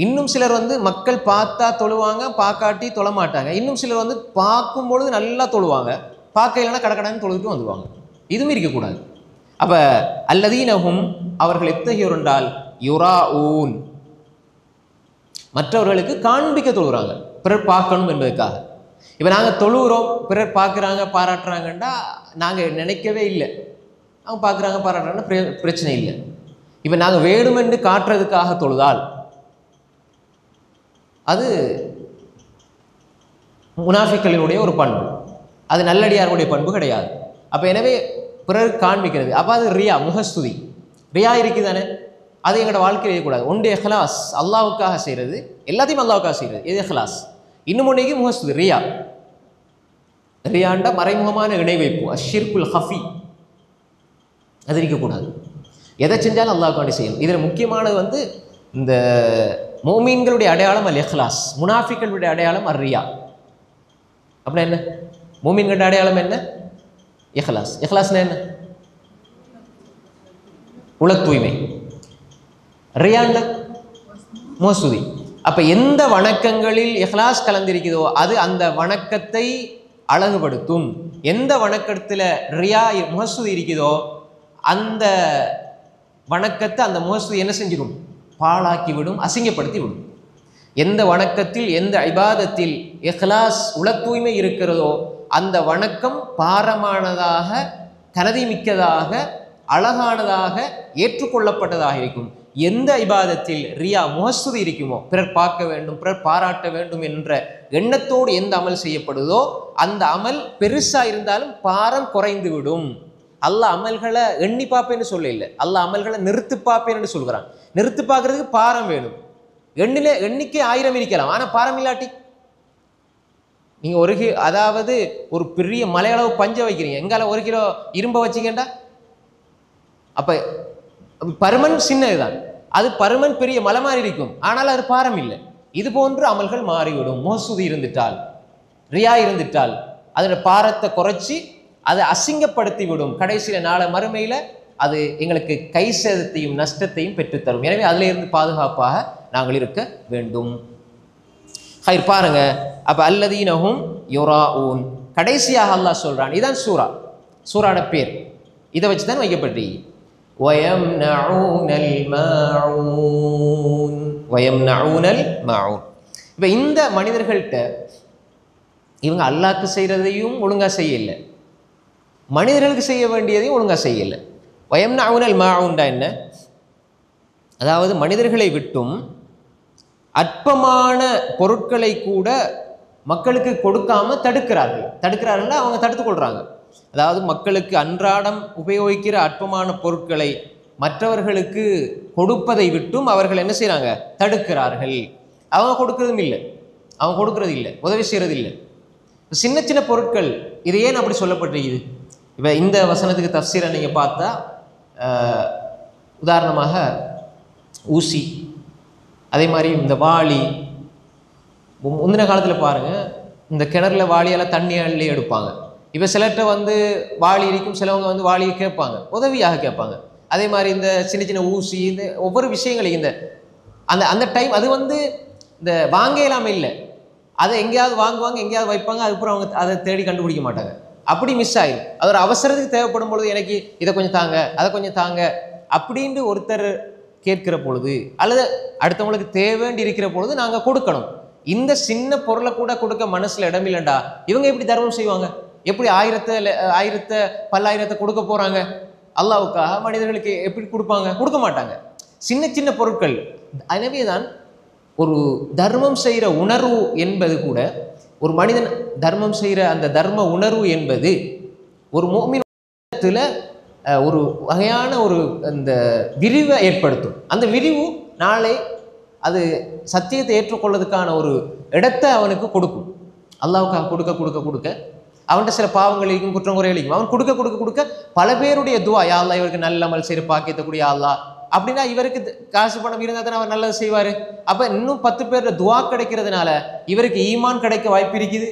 இன்னும் சிலர் வந்து மக்கள் பார்த்தா தொழுவாங்க, பார்க்காட்டி தொழ மாட்டாங்க. இன்னும் சிலர் வந்து பார்க்கும் பொழுது நல்லா தொழுவாங்க, பார்க்க இல்லைன்னா கடக்கடன்னு தொழுதுட்டு வந்துடுவாங்க. இதுவும் இருக்கக்கூடாது. அப்போ அல்லதீனஹும் அவர்கள் எத்தகையோர் என்றால் யுராஊன், மற்றவர்களுக்கு காண்பிக்க தொழுகிறாங்க, பிறர் பார்க்கணும் என்பதற்காக. இப்போ நாங்கள் தொழுகிறோம், பிறர் பார்க்குறாங்க பாராட்டுறாங்கண்டா நாங்கள் நினைக்கவே இல்லை. அவங்க பார்க்குறாங்க பாராட்டுறாங்கன்னா பிரச்சனை இல்லை. இப்போ நாங்கள் வேணுமென்று காட்டுறதுக்காக தொழுதால் அது முனாஃபிக்களினுடைய ஒரு பண்பு, அது நல்லடியாருடைய பண்பு கிடையாது. அப்போ எனவே பிறர் காண்பிக்கிறது, அப்போ அது ரியா, முகஸ்துதி. ரியா இருக்குதானே, அது எங்களோட வாழ்க்கையில் இருக்கக்கூடாது. ஒன்று இஹ்லாஸ், அல்லாவுக்காக செய்கிறது, எல்லாத்தையும் அல்லாவுக்காக செய்கிறது, இது இஹ்லாஸ். இன்னும் ஒன்றைக்கு முகஸ்துதி, ரியா. ரியாண்டா மறைமுகமான இணை வைப்பு, அஷ்ஷிர்குல் ஹஃபி, அது இருக்கக்கூடாது. எதை செஞ்சாலும் அல்லாஹ்வுக்காண்டி செய்யணும். இதில் முக்கியமானது வந்து இந்த மோமீன்களுடைய அடையாளம் அல் இஹ்லாஸ், முனாஃபிக்களுடைய அடையாளம் அர் ரியா. அப்படின்னா என்ன? மோமீன்களுடைய அடையாளம் என்ன? இஹ்லாஸ். இஹ்லாஸ்னா என்ன? உள தூய்மை. ரியாண்ட மோசுதி. அப்போ எந்த வணக்கங்களில் இஹ்லாஸ் கலந்திருக்குதோ அது அந்த வணக்கத்தை அழகுபடுத்தும். எந்த வணக்கத்தில் ரியா முகஸ்துதி இருக்குதோ அந்த வணக்கத்தை அந்த முகஸ்துதி என்ன செஞ்சிடும்? பாழாக்கிவிடும், அசிங்கப்படுத்தி விடும். எந்த வணக்கத்தில், எந்த இபாதத்தில் இஹ்லாஸ் உள தூய்மை இருக்கிறதோ அந்த வணக்கம் பாரமானதாக, கனதிமிக்கதாக, அழகானதாக, ஏற்றுக்கொள்ளப்பட்டதாக இருக்கும். எந்த இபாதத்தில் ரியா முகஸ்துதி இருக்குமோ, பிறர் பார்க்க வேண்டும், பிறர் பாராட்ட வேண்டும் என்ற எண்ணத்தோடு எந்த அமல் செய்யப்படுதோ அந்த அமல் பெருசாக இருந்தாலும் பாரம் குறைந்து விடும். அல்லாஹ் அமல்களை எண்ணி பார்ப்பேன்னு சொல்ல இல்லை, அல்லாஹ் அமல்களை நிறுத்து பார்ப்பேன்னு சொல்கிறான். நிறுத்து பார்க்கறதுக்கு பாரம் வேணும். எண்ணிக்கை 1000 இருக்கலாம், ஆனால் பாரம் இல்லாட்டி நீங்கள் அதாவது ஒரு பெரிய மலையளவு பஞ்ச வைக்கிறீங்க, எங்கால 1 கிலோ இரும்பை வச்சிங்கண்டா அப்போ பருமன் சின்னதுதான், அது பருமன் பெரிய மலை மாதிரி இருக்கும், ஆனால் அது பாரம் இல்லை. இது போன்று அமல்கள் மாறிவிடும். மோசுதி இருந்துட்டால், ரியா இருந்துட்டால் அதோட பாரத்தை குறைச்சி அதை அசிங்கப்படுத்தி விடும். கடைசியில் நாளை மறுமையில் அது எங்களுக்கு கை சேதத்தையும் நஷ்டத்தையும் பெற்றுத்தரும். எனவே அதில் இருந்து பாதுகாப்பாக நாங்கள் இருக்க வேண்டும். ஹைர், பாருங்க. அப்போ அல்லதீனஹும் யுராஊன், கடைசியாக அல்லாஹ் சொல்றான். இதான் சூரா, சூராட பேர். இதை வச்சு தான் வைக்கப்பட்டு வயம்னஊனல் மாஊன், வயம்னஊனல் மாஊன். இப்போ இந்த மனிதர்கள்ட்ட இவங்க அல்லாஹ்க்கு செய்கிறதையும் ஒழுங்காக செய்யலை, மனிதர்களுக்கு செய்ய வேண்டியதையும் ஒழுங்காக செய்யலை. வயம்னவுனல் மாஉண்டா என்ன? அதாவது மனிதர்களை விட்டும் அற்பமான பொருட்களை கூட மக்களுக்கு கொடுக்காம தடுக்கிறார்கள். அவங்க தடுத்து கொள்றாங்க. அதாவது மக்களுக்கு அன்றாடம் உபயோகிக்கிற அற்பமான பொருட்களை மற்றவர்களுக்கு கொடுப்பதை விட்டும் அவர்கள் என்ன செய்கிறாங்க? தடுக்கிறார்கள். அவங்க கொடுக்கறது இல்லை, உதவி செய்கிறது இல்லை. சின்ன சின்ன பொருட்கள் இது ஏன் அப்படி சொல்லப்பட்டிருக்குது? இப்போ இந்த வசனத்துக்கு தஃசீரை நீங்கள் பார்த்தா, உதாரணமாக ஊசி, அதே மாதிரி இந்த வாளி. முந்தின காலத்தில் பாருங்கள், இந்த கிணறுல வாளியெல்லாம் தண்ணி அள்ளி எடுப்பாங்க. இப்போ சிலர்கிட்ட வந்து வாளி இருக்கும், சிலவங்க வந்து வாளியை கேட்பாங்க, உதவியாக கேட்பாங்க. அதே மாதிரி இந்த சின்ன சின்ன ஊசி, இந்த ஒவ்வொரு விஷயங்களையும் இந்த அந்த அந்த டைம் அது வந்து இந்த வாங்க இல்லாமல் இல்லை, அதை எங்கேயாவது வாங்குவாங்க, எங்கேயாவது வைப்பாங்க, அதுக்கப்புறம் அவங்க அதை தேடி கண்டுபிடிக்க மாட்டாங்க. அப்படி மிஸ் ஆகிடும். அது ஒரு அவசரத்துக்கு தேவைப்படும் பொழுது எனக்கு இதை கொஞ்சம் தாங்க, அதை கொஞ்சம் தாங்க அப்படின்ட்டு ஒருத்தர் கேட்கிற பொழுது, அல்லது அடுத்தவங்களுக்கு தேவைன்னு இருக்கிற பொழுது நாங்கள் கொடுக்கணும். இந்த சின்ன பொருளை கூட கொடுக்க மனசில் இடமில்லைண்டா இவங்க எப்படி தர்மம் செய்வாங்க? எப்படி ஆயிரத்தை பல்லாயிரத்தை கொடுக்க போகிறாங்க? அல்லாஹ்வுக்காக மனிதர்களுக்கு எப்படி கொடுப்பாங்க? கொடுக்க மாட்டாங்க. சின்ன சின்ன பொருட்கள். எனவே தான் ஒரு தர்மம் செய்கிற உணர்வு என்பது கூட, ஒரு மனிதன் தர்மம் செய்கிற அந்த தர்ம உணர்வு என்பது ஒரு முஃமினிடத்தில் ஒரு வகையான ஒரு அந்த விரிவை ஏற்படுத்தும். அந்த விரிவு நாளை அது சத்தியத்தை ஏற்றுக்கொள்வதற்கான ஒரு இடத்தை அவனுக்கு கொடுக்கும். அல்லாஹ்வுக்காக கொடுக்க அவன்கிட்ட சில பாவங்களையும் குற்றம் குறைகளையும் அவன் கொடுக்க பல பேருடைய துவா, யா அல்லாஹ் இவருக்கு நல்ல அமல் செய்கிற பாக்கியத்தை கூடிய அல்லாஹ் அப்படின்னா, இவருக்கு காசு பணம் இருந்தால் தானே அவர் நல்லது செய்வார். அப்போ இன்னும் 10 பேர் துவா கிடைக்கிறதுனால இவருக்கு ஈமான் கிடைக்க வாய்ப்பு இருக்குது.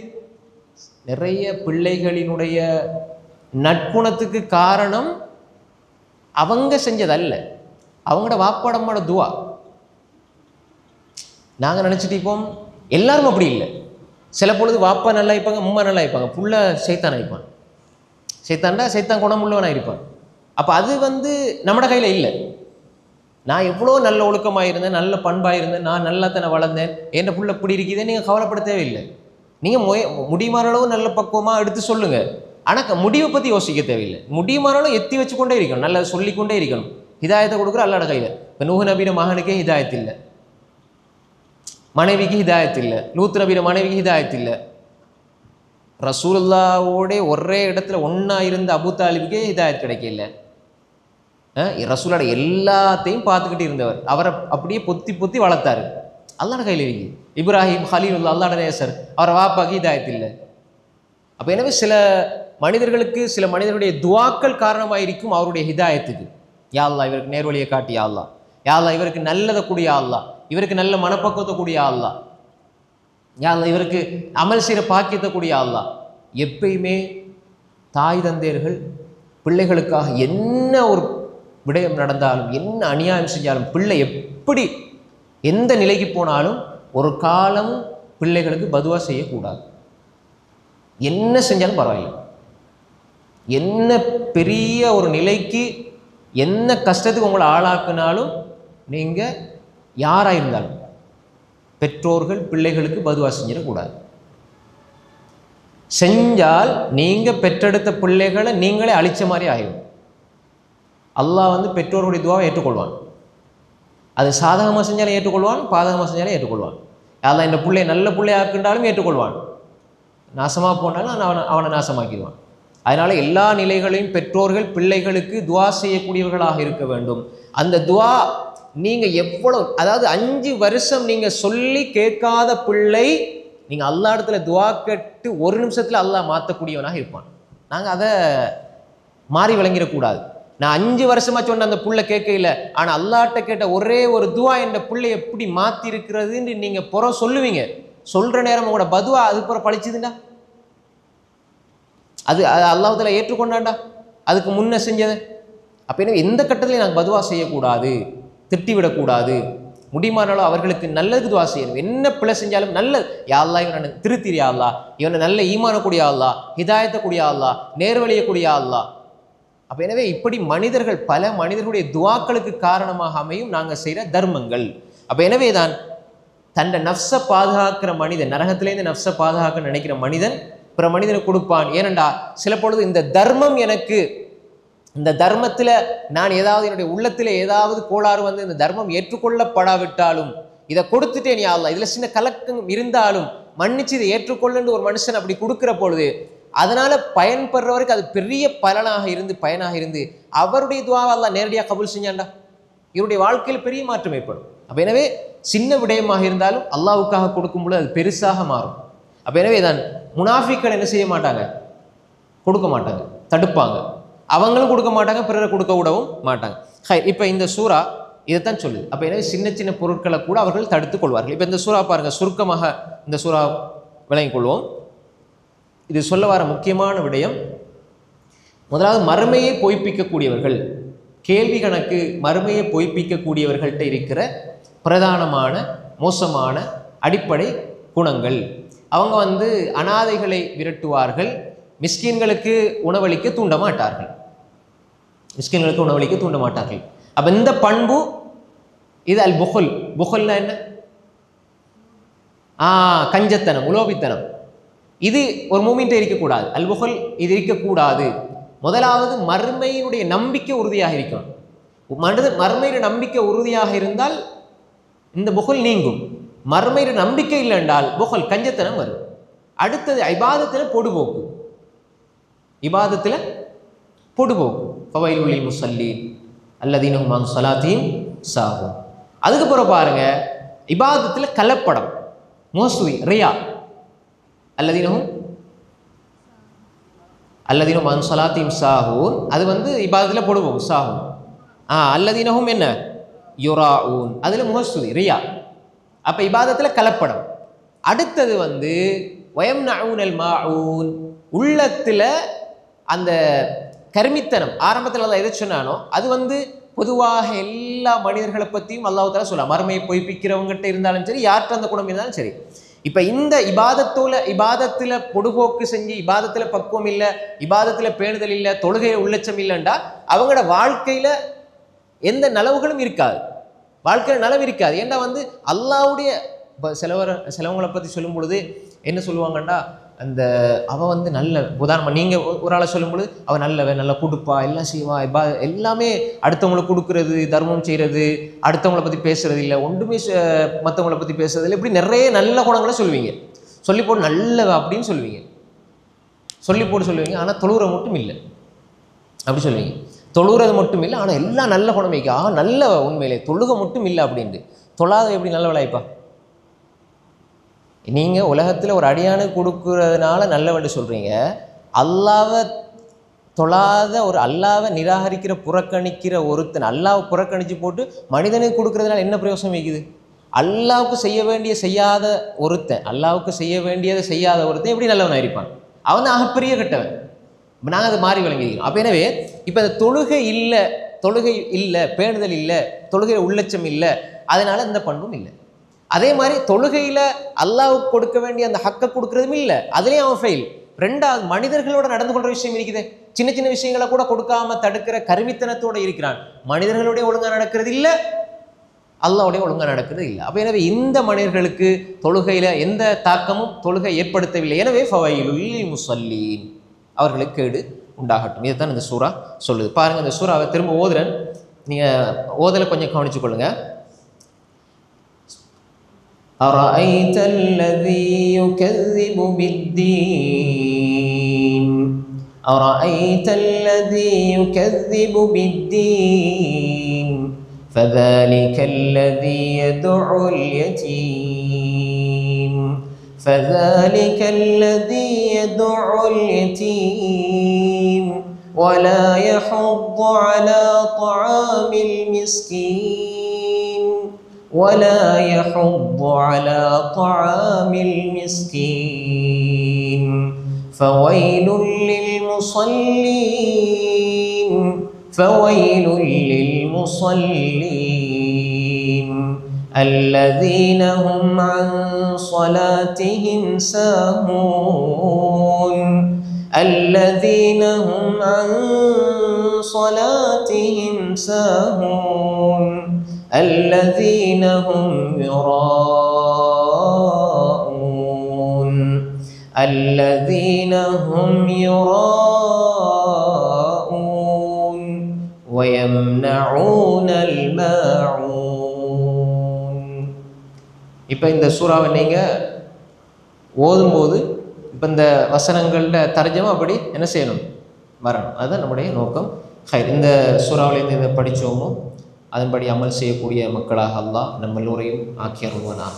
நிறைய பிள்ளைகளினுடைய நற்குணத்துக்கு காரணம் அவங்க செஞ்சதல்ல, அவங்களோட வாப்பாடம்மோட துவா. நாங்கள் நினச்சிட்டு இப்போம் எல்லாரும் அப்படி இல்லை. சில பொழுது வாப்பா நல்லா இருப்பாங்க, அம்மா நல்லா இருப்பாங்க, புள்ள சைத்தான் ஆயிப்பான். சைத்தான் குணம் உள்ளவனாக இருப்பான். அப்போ அது வந்து நம்மட கையில் இல்லை. நான் எவ்வளோ நல்ல ஒழுக்கமாக இருந்தேன், நல்ல பண்பாக இருந்தேன், நான் நல்லா தானே வளர்ந்தேன், என் புள்ள இப்படி இருக்குதே நீங்கள் கவலைப்பட தேவையில்லை. நீங்கள் முடியுமான அளவு நல்ல பக்குவமாக எடுத்து சொல்லுங்கள். ஆனால் முடிவை பற்றி யோசிக்க தேவையில்லை. முடியுமான அளவு எத்தி வச்சு கொண்டே இருக்கணும், நல்லதை சொல்லிக்கொண்டே இருக்கணும். ஹிதாயத்தை கொடுக்குற அல்லாஹ்வோட கையில். இப்போ நூஹ் நபியோட மகனுக்கே ஹிதாயத்து இல்லை, மனைவிக்கு ஹிதாயத்து இல்லை, லூத் நபியோட மனைவிக்கு ஹிதாயத்து இல்லை. ரசூலுல்லாவோட ஒரே இடத்துல ஒன்றா இருந்த அபூ தாலிபுக்கே ஹிதாயத் கிடைக்கல. ரசூலோட எல்லாத்தையும் பார்த்துக்கிட்டு இருந்தவர், அவரை அப்படியே பொத்தி வளர்த்தாரு. அல்லாஹ்வோட கையில் இருக்கு. இப்ராஹிம் ஹலீலுல்லாஹ் அல்லாஹ்வோட நேசர், அவரை வாப்பாக்கு ஹிதாயத் இல்லை. அப்போ எனவே சில மனிதர்களுக்கு சில மனிதர்களுடைய துவாக்கள் காரணமாயிருக்கும் அவருடைய ஹிதாயத்துக்கு. யா அல்லாஹ் இவருக்கு நேர்வழியை காட்டி, யா அல்லாஹ் இவருக்கு நல்லதை கூடிய அல்லாஹ், இவருக்கு நல்ல மனப்பக்குவத்தை கூடிய அல்லாஹ், யா அல்லாஹ் இவருக்கு அமல் செய்கிற பாக்கியத்தை கூடிய அல்லாஹ். எப்பயுமே தாய் தந்தையர்கள் பிள்ளைகளுக்காக என்ன ஒரு விடயம் நடந்தாலும், என்ன அநியாயம் செஞ்சாலும், பிள்ளை எப்படி எந்த நிலைக்கு போனாலும் ஒரு காலம் பிள்ளைகளுக்கு பதுவா செய்யக்கூடாது. என்ன செஞ்சாலும் பரவாயில்லை, என்ன பெரிய ஒரு நிலைக்கு என்ன கஷ்டத்துக்கு உங்களை ஆளாக்குனாலும், நீங்கள் யாராக இருந்தாலும் பெற்றோர்கள் பிள்ளைகளுக்கு பதுவா செஞ்சிடக்கூடாது. செஞ்சால் நீங்கள் பெற்றெடுத்த பிள்ளைகளை நீங்களே அழிச்ச மாதிரி ஆகிடும். அல்லாஹ் வந்து பெற்றோர்களுடைய துவாவை ஏற்றுக்கொள்வான். அது சாதகமாக செஞ்சாலும் ஏற்றுக்கொள்வான், பாதகமாக செஞ்சாலும் ஏற்றுக்கொள்வான். அல்லாஹ் இந்த பிள்ளையை நல்ல பிள்ளையாக்குண்டாலும் ஏற்றுக்கொள்வான், நாசமாக போனாலும் அவனை நாசமாக்கிடுவான். அதனால் எல்லா நிலைகளையும் பெற்றோர்கள் பிள்ளைகளுக்கு துவா செய்யக்கூடியவர்களாக இருக்க வேண்டும். அந்த துவா நீங்கள் எவ்வளோ, அதாவது 5 வருஷம் நீங்கள் சொல்லி கேட்காத பிள்ளை நீங்கள் அல்லாஹ் இடத்துல துவா கேட்டு ஒரு நிமிஷத்தில் அல்லாஹ் மாற்றக்கூடியவனாக இருப்பான். நாங்கள் அதை மாறி விளங்கிடக்கூடாது. நான் 5 வருஷமாக சொன்ன அந்த புள்ள கேட்கல, ஆனால் அல்லாஹ்ட்ட கேட்ட ஒரே ஒரு துவா என்ற பிள்ளை எப்படி மாற்றி இருக்கிறதுன்னு நீங்கள் புறம் சொல்லுவீங்க. சொல்கிற நேரம் உங்களோட பதுவா அது புறம் பழிச்சுதுண்டா, அது அல்லாஹ்வுத்தாலா ஏற்றுக்கொண்டாண்டா அதுக்கு முன்ன செஞ்சது. அப்போ என்ன, எந்த கட்டத்திலையும் நாங்கள் பதுவா செய்யக்கூடாது, திட்டிவிடக்கூடாது. முடியுமானாலும் அவர்களுக்கு நல்லது துவா செய்யணும். என்ன பிள்ளை செஞ்சாலும் நல்லது, யா அல்லாஹ் இவனை திருத்திரியா அல்லாஹ், இவனை நல்ல ஈமானக்கூடிய அல்லாஹ், ஹிதாயத்தை கூடிய அல்லாஹ், நேர்வழியக்கூடிய அல்லாஹ். அப்போ எனவே இப்படி மனிதர்கள் பல மனிதர்களுடைய துவாக்களுக்கு காரணமாக அமையும் நாங்கள் செய்கிற தர்மங்கள். அப்போ எனவே தான் தன்னை நஃப்ஸை பாதுகாக்கிற மனிதன், நரகத்திலேருந்து நஃப்ஸை பாதுகாக்க நினைக்கிற மனிதன் பிற மனிதனுக்கு கொடுப்பான். ஏனெண்டா சில பொழுது இந்த தர்மம் எனக்கு, இந்த தர்மத்தில் நான் ஏதாவது என்னுடைய உள்ளத்தில் ஏதாவது கோளாறு வந்து இந்த தர்மம் ஏற்றுக்கொள்ளப்படாவிட்டாலும் இதை கொடுத்துட்டேன் யா அல்லாஹ், இதில் சின்ன கலக்கம் இருந்தாலும் மன்னிச்சு இதை ஏற்றுக்கொள்ளுன்னு ஒரு மனுஷன் அப்படி கொடுக்குற பொழுது அதனால பயன்படுறவருக்கு அது பெரிய பலனாக இருந்து பயனாக இருந்து அவருடைய துஆவை அல்லாஹ் நேரடியாக கபூல் செஞ்சாண்டா இவருடைய வாழ்க்கையில் பெரிய மாற்றம் ஏற்படும். அப்போ எனவே சின்ன விடயமாக இருந்தாலும் அல்லாஹ்வுக்காக கொடுக்கும் பொழுது அது பெருசாக மாறும். அப்போ எனவே தான் முனாஃபிக்கள் என்ன செய்ய மாட்டாங்க, கொடுக்க மாட்டாங்க, தடுப்பாங்க. அவங்களும் கொடுக்க மாட்டாங்க, பிறரை கொடுக்க விடவும் மாட்டாங்க. இப்போ இந்த சூரா இதைத்தான் சொல்லுது. அப்போ எனவே சின்ன சின்ன பொருட்களை கூட அவர்கள் தடுத்துக் கொள்வார்கள். இப்போ இந்த சூறா பாருங்கள், சுருக்கமாக இந்த சூறா விளங்கிக் கொள்வோம். இது சொல்ல வர முக்கியமான விடயம், முதலாவது மறுமையை பொய்ப்பிக்கக்கூடியவர்கள், கேள்வி கணக்கு மறுமையை பொய்ப்பிக்கக்கூடியவர்கள்ட்ட இருக்கிற பிரதானமான மோசமான அடிப்படை குணங்கள். அவங்க வந்து அனாதைகளை விரட்டுவார்கள், மிஸ்கின்களுக்கு உணவளிக்க தூண்ட மாட்டார்கள், மிஸ்கின்களுக்கு உணவளிக்க தூண்ட மாட்டார்கள். அப்போ இந்த பண்பு இது அல் புகுல். புகுல்னா என்ன? கஞ்சத்தனம், உலோபித்தனம். இது ஒரு மூமெண்ட்டே இருக்கக்கூடாது. அல் புகுல் இது இருக்கக்கூடாது. முதலாவது மறுமையினுடைய நம்பிக்கை உறுதியாக இருக்கணும். மறுமையில நம்பிக்கை உறுதியாக இருந்தால் இந்த புகுல் நீங்கும். மறுமையில நம்பிக்கை இல்லை என்றால் புகுல் கஞ்சத்தனம் வரும். அடுத்தது இபாதத்தில் பொடுபோக்கு, இபாதத்தில் பொடுபோக்கு. ஃபவைலுல் லில் முஸல்லீன் அல்லதீன ஹும் அன் ஸலாத்திஹிம் சாஹூன். அதுக்கு பிறகு பாருங்க, இபாதத்தில் கலப்படம், மோசுவி, ரியா. அல்லதீன ஹும் அன் ஸலாத்திஹிம் சாஹூன், அது வந்து இபாதத்தில் பொடுபோக்கு, சாஹூன். அல்லதீன ஹும் என்ன, யுராஊன், அதில் முஹஸ்ஸுதி, ரியா. அப்போ இபாதத்தில் கலப்படம். அடுத்தது வந்து வயம்னஊனல் மாஊன், உள்ளத்தில் அந்த கர்மித்தனம். ஆரம்பத்தில் அல்லாஹ் எதை சொன்னானோ அது வந்து பொதுவாக எல்லா மனிதர்களை பற்றியும் அல்லாஹ் தஆலா சொல்லலாம். மறுமையை பொய்ப்பிக்கிறவங்ககிட்ட இருந்தாலும் சரி, யார்கிட்ட அந்த குணம் இருந்தாலும் சரி. இப்போ இந்த இபாதத்தில் பொடுபோக்கு செஞ்சு, இபாதத்தில் பக்குவம் இல்லை, இபாதத்தில் பேணுதல் இல்லை, தொழுகையில் உள்ளச்சம் இல்லைண்டா அவங்களோட வாழ்க்கையில் எந்த நலவுகளும் இருக்காது, வாழ்க்கையில் நலவு இருக்காது. ஏன்னா வந்து அல்லாஹ்வுடைய சிலவங்களை பற்றி சொல்லும் பொழுது என்ன சொல்லுவாங்கண்டா, அந்த அவன் வந்து நல்ல உதாரணமாக நீங்கள் ஒரு ஆளை சொல்லும் பொழுது அவன் நல்லவன், நல்லா கொடுப்பா, எல்லாம் செய்வா, எல்லாமே அடுத்தவங்களுக்கு கொடுக்கறது, தர்மம் செய்கிறது, அடுத்தவங்களை பற்றி பேசுறது இல்லை, ஒன்றுமே மற்றவங்களை பற்றி பேசுறது இல்லை, இப்படி நிறைய நல்ல குணங்களை சொல்லுவீங்க. சொல்லி போட்டு நல்ல அப்படின்னு சொல்லுவீங்க, சொல்லி போட்டு சொல்லுவீங்க. ஆனால் தொழுகிற மட்டும் இல்லை அப்படி சொல்லுவீங்க. தொழுகிறது மட்டும் இல்லை, ஆனால் எல்லாம் நல்ல குணம் வைக்க, நல்ல உண்மையிலே தொழுக மட்டும் இல்லை அப்படின்ட்டு. தொழாத எப்படி நல்ல விளையாப்பா? நீங்கள் உலகத்தில் ஒரு அடியானு கொடுக்கறதுனால நல்லவன்னு சொல்கிறீங்க. அல்லாவை தொழாத ஒரு, அல்லாவை நிராகரிக்கிற புறக்கணிக்கிற ஒருத்தன் அல்லாவை புறக்கணித்து போட்டு மனிதனுக்கு கொடுக்கறதுனால என்ன பிரயோசனம் வைக்குது? அல்லாவுக்கு செய்ய வேண்டிய செய்யாத ஒருத்தன், அல்லாவுக்கு செய்ய வேண்டியதை செய்யாத ஒருத்தன் எப்படி நல்லவனாக இருப்பான்? அவன் தான் ஆகப்பெரிய கெட்டவன். நாங்கள் அதை மாறி விளங்கிக்கிறோம். அப்போ எனவே இப்போ இந்த தொழுகை இல்லை, பேணுதல் இல்லை, தொழுகையில் உள்ளச்சம் இல்லை, அதனால இந்த பண்பும் இல்லை. அதே மாதிரி தொழுகையில் அல்லாஹ்வுக்கு கொடுக்க வேண்டிய அந்த ஹக்கை கொடுக்கறதும் இல்லை, அதுலேயும் அவன் ஃபெயில். ரெண்டாவது, மனிதர்களோட நடந்து கொள்கிற விஷயம் இருக்குது, சின்ன சின்ன விஷயங்களை கூட கொடுக்காம தடுக்கிற கருமித்தனத்தோடு இருக்கிறான். மனிதர்களுடைய ஒழுங்காக நடக்கிறது இல்லை, அல்லாஹ்வுடைய ஒழுங்காக நடக்கிறது இல்லை. அப்போ எனவே இந்த மனிதர்களுக்கு தொழுகையில் எந்த தாக்கமும் தொழுகை ஏற்படுத்தவில்லை. எனவே ஃபவைலுல் லில் முஸல்லீன், அவர்களுக்கு கேடு உண்டாகட்டும். இதைத்தான் இந்த சூறா சொல்லுது. பாருங்கள், இந்த சூறாவை திரும்ப ஓதுறேன், நீங்கள் ஓதலை கொஞ்சம் கவனிச்சு கொள்ளுங்க. أرأيت الذي يكذب بالدين أرأيت الذي يكذب بالدين فذلك الذي يدعو اليتيم فذلك الذي يدعو اليتيم ولا يحض على طعام المسكين ولا يحض على طعام المسكين فويل للمصلين الذين هم عن صلاتهم ساهون الذين هم عن صلاتهم ساهون الذين هم يراءون الذين هم يراءون ويمنعون الماعون. இப்போ இந்த சூறாவை நீங்கள் ஓதும்போது இப்போ இந்த வசனங்களில் தர்ஜமா அப்படி என்ன செய்யணும், வரணும். அதுதான் நம்முடைய நோக்கம். இந்த சூறாவிலேருந்து இதை படித்தோமோ அதன்படி அமல் செய்யக்கூடிய மக்களாக அல்லாஹ் நம்ம எல்லோரையும் ஆக்கி அருள்வானாக.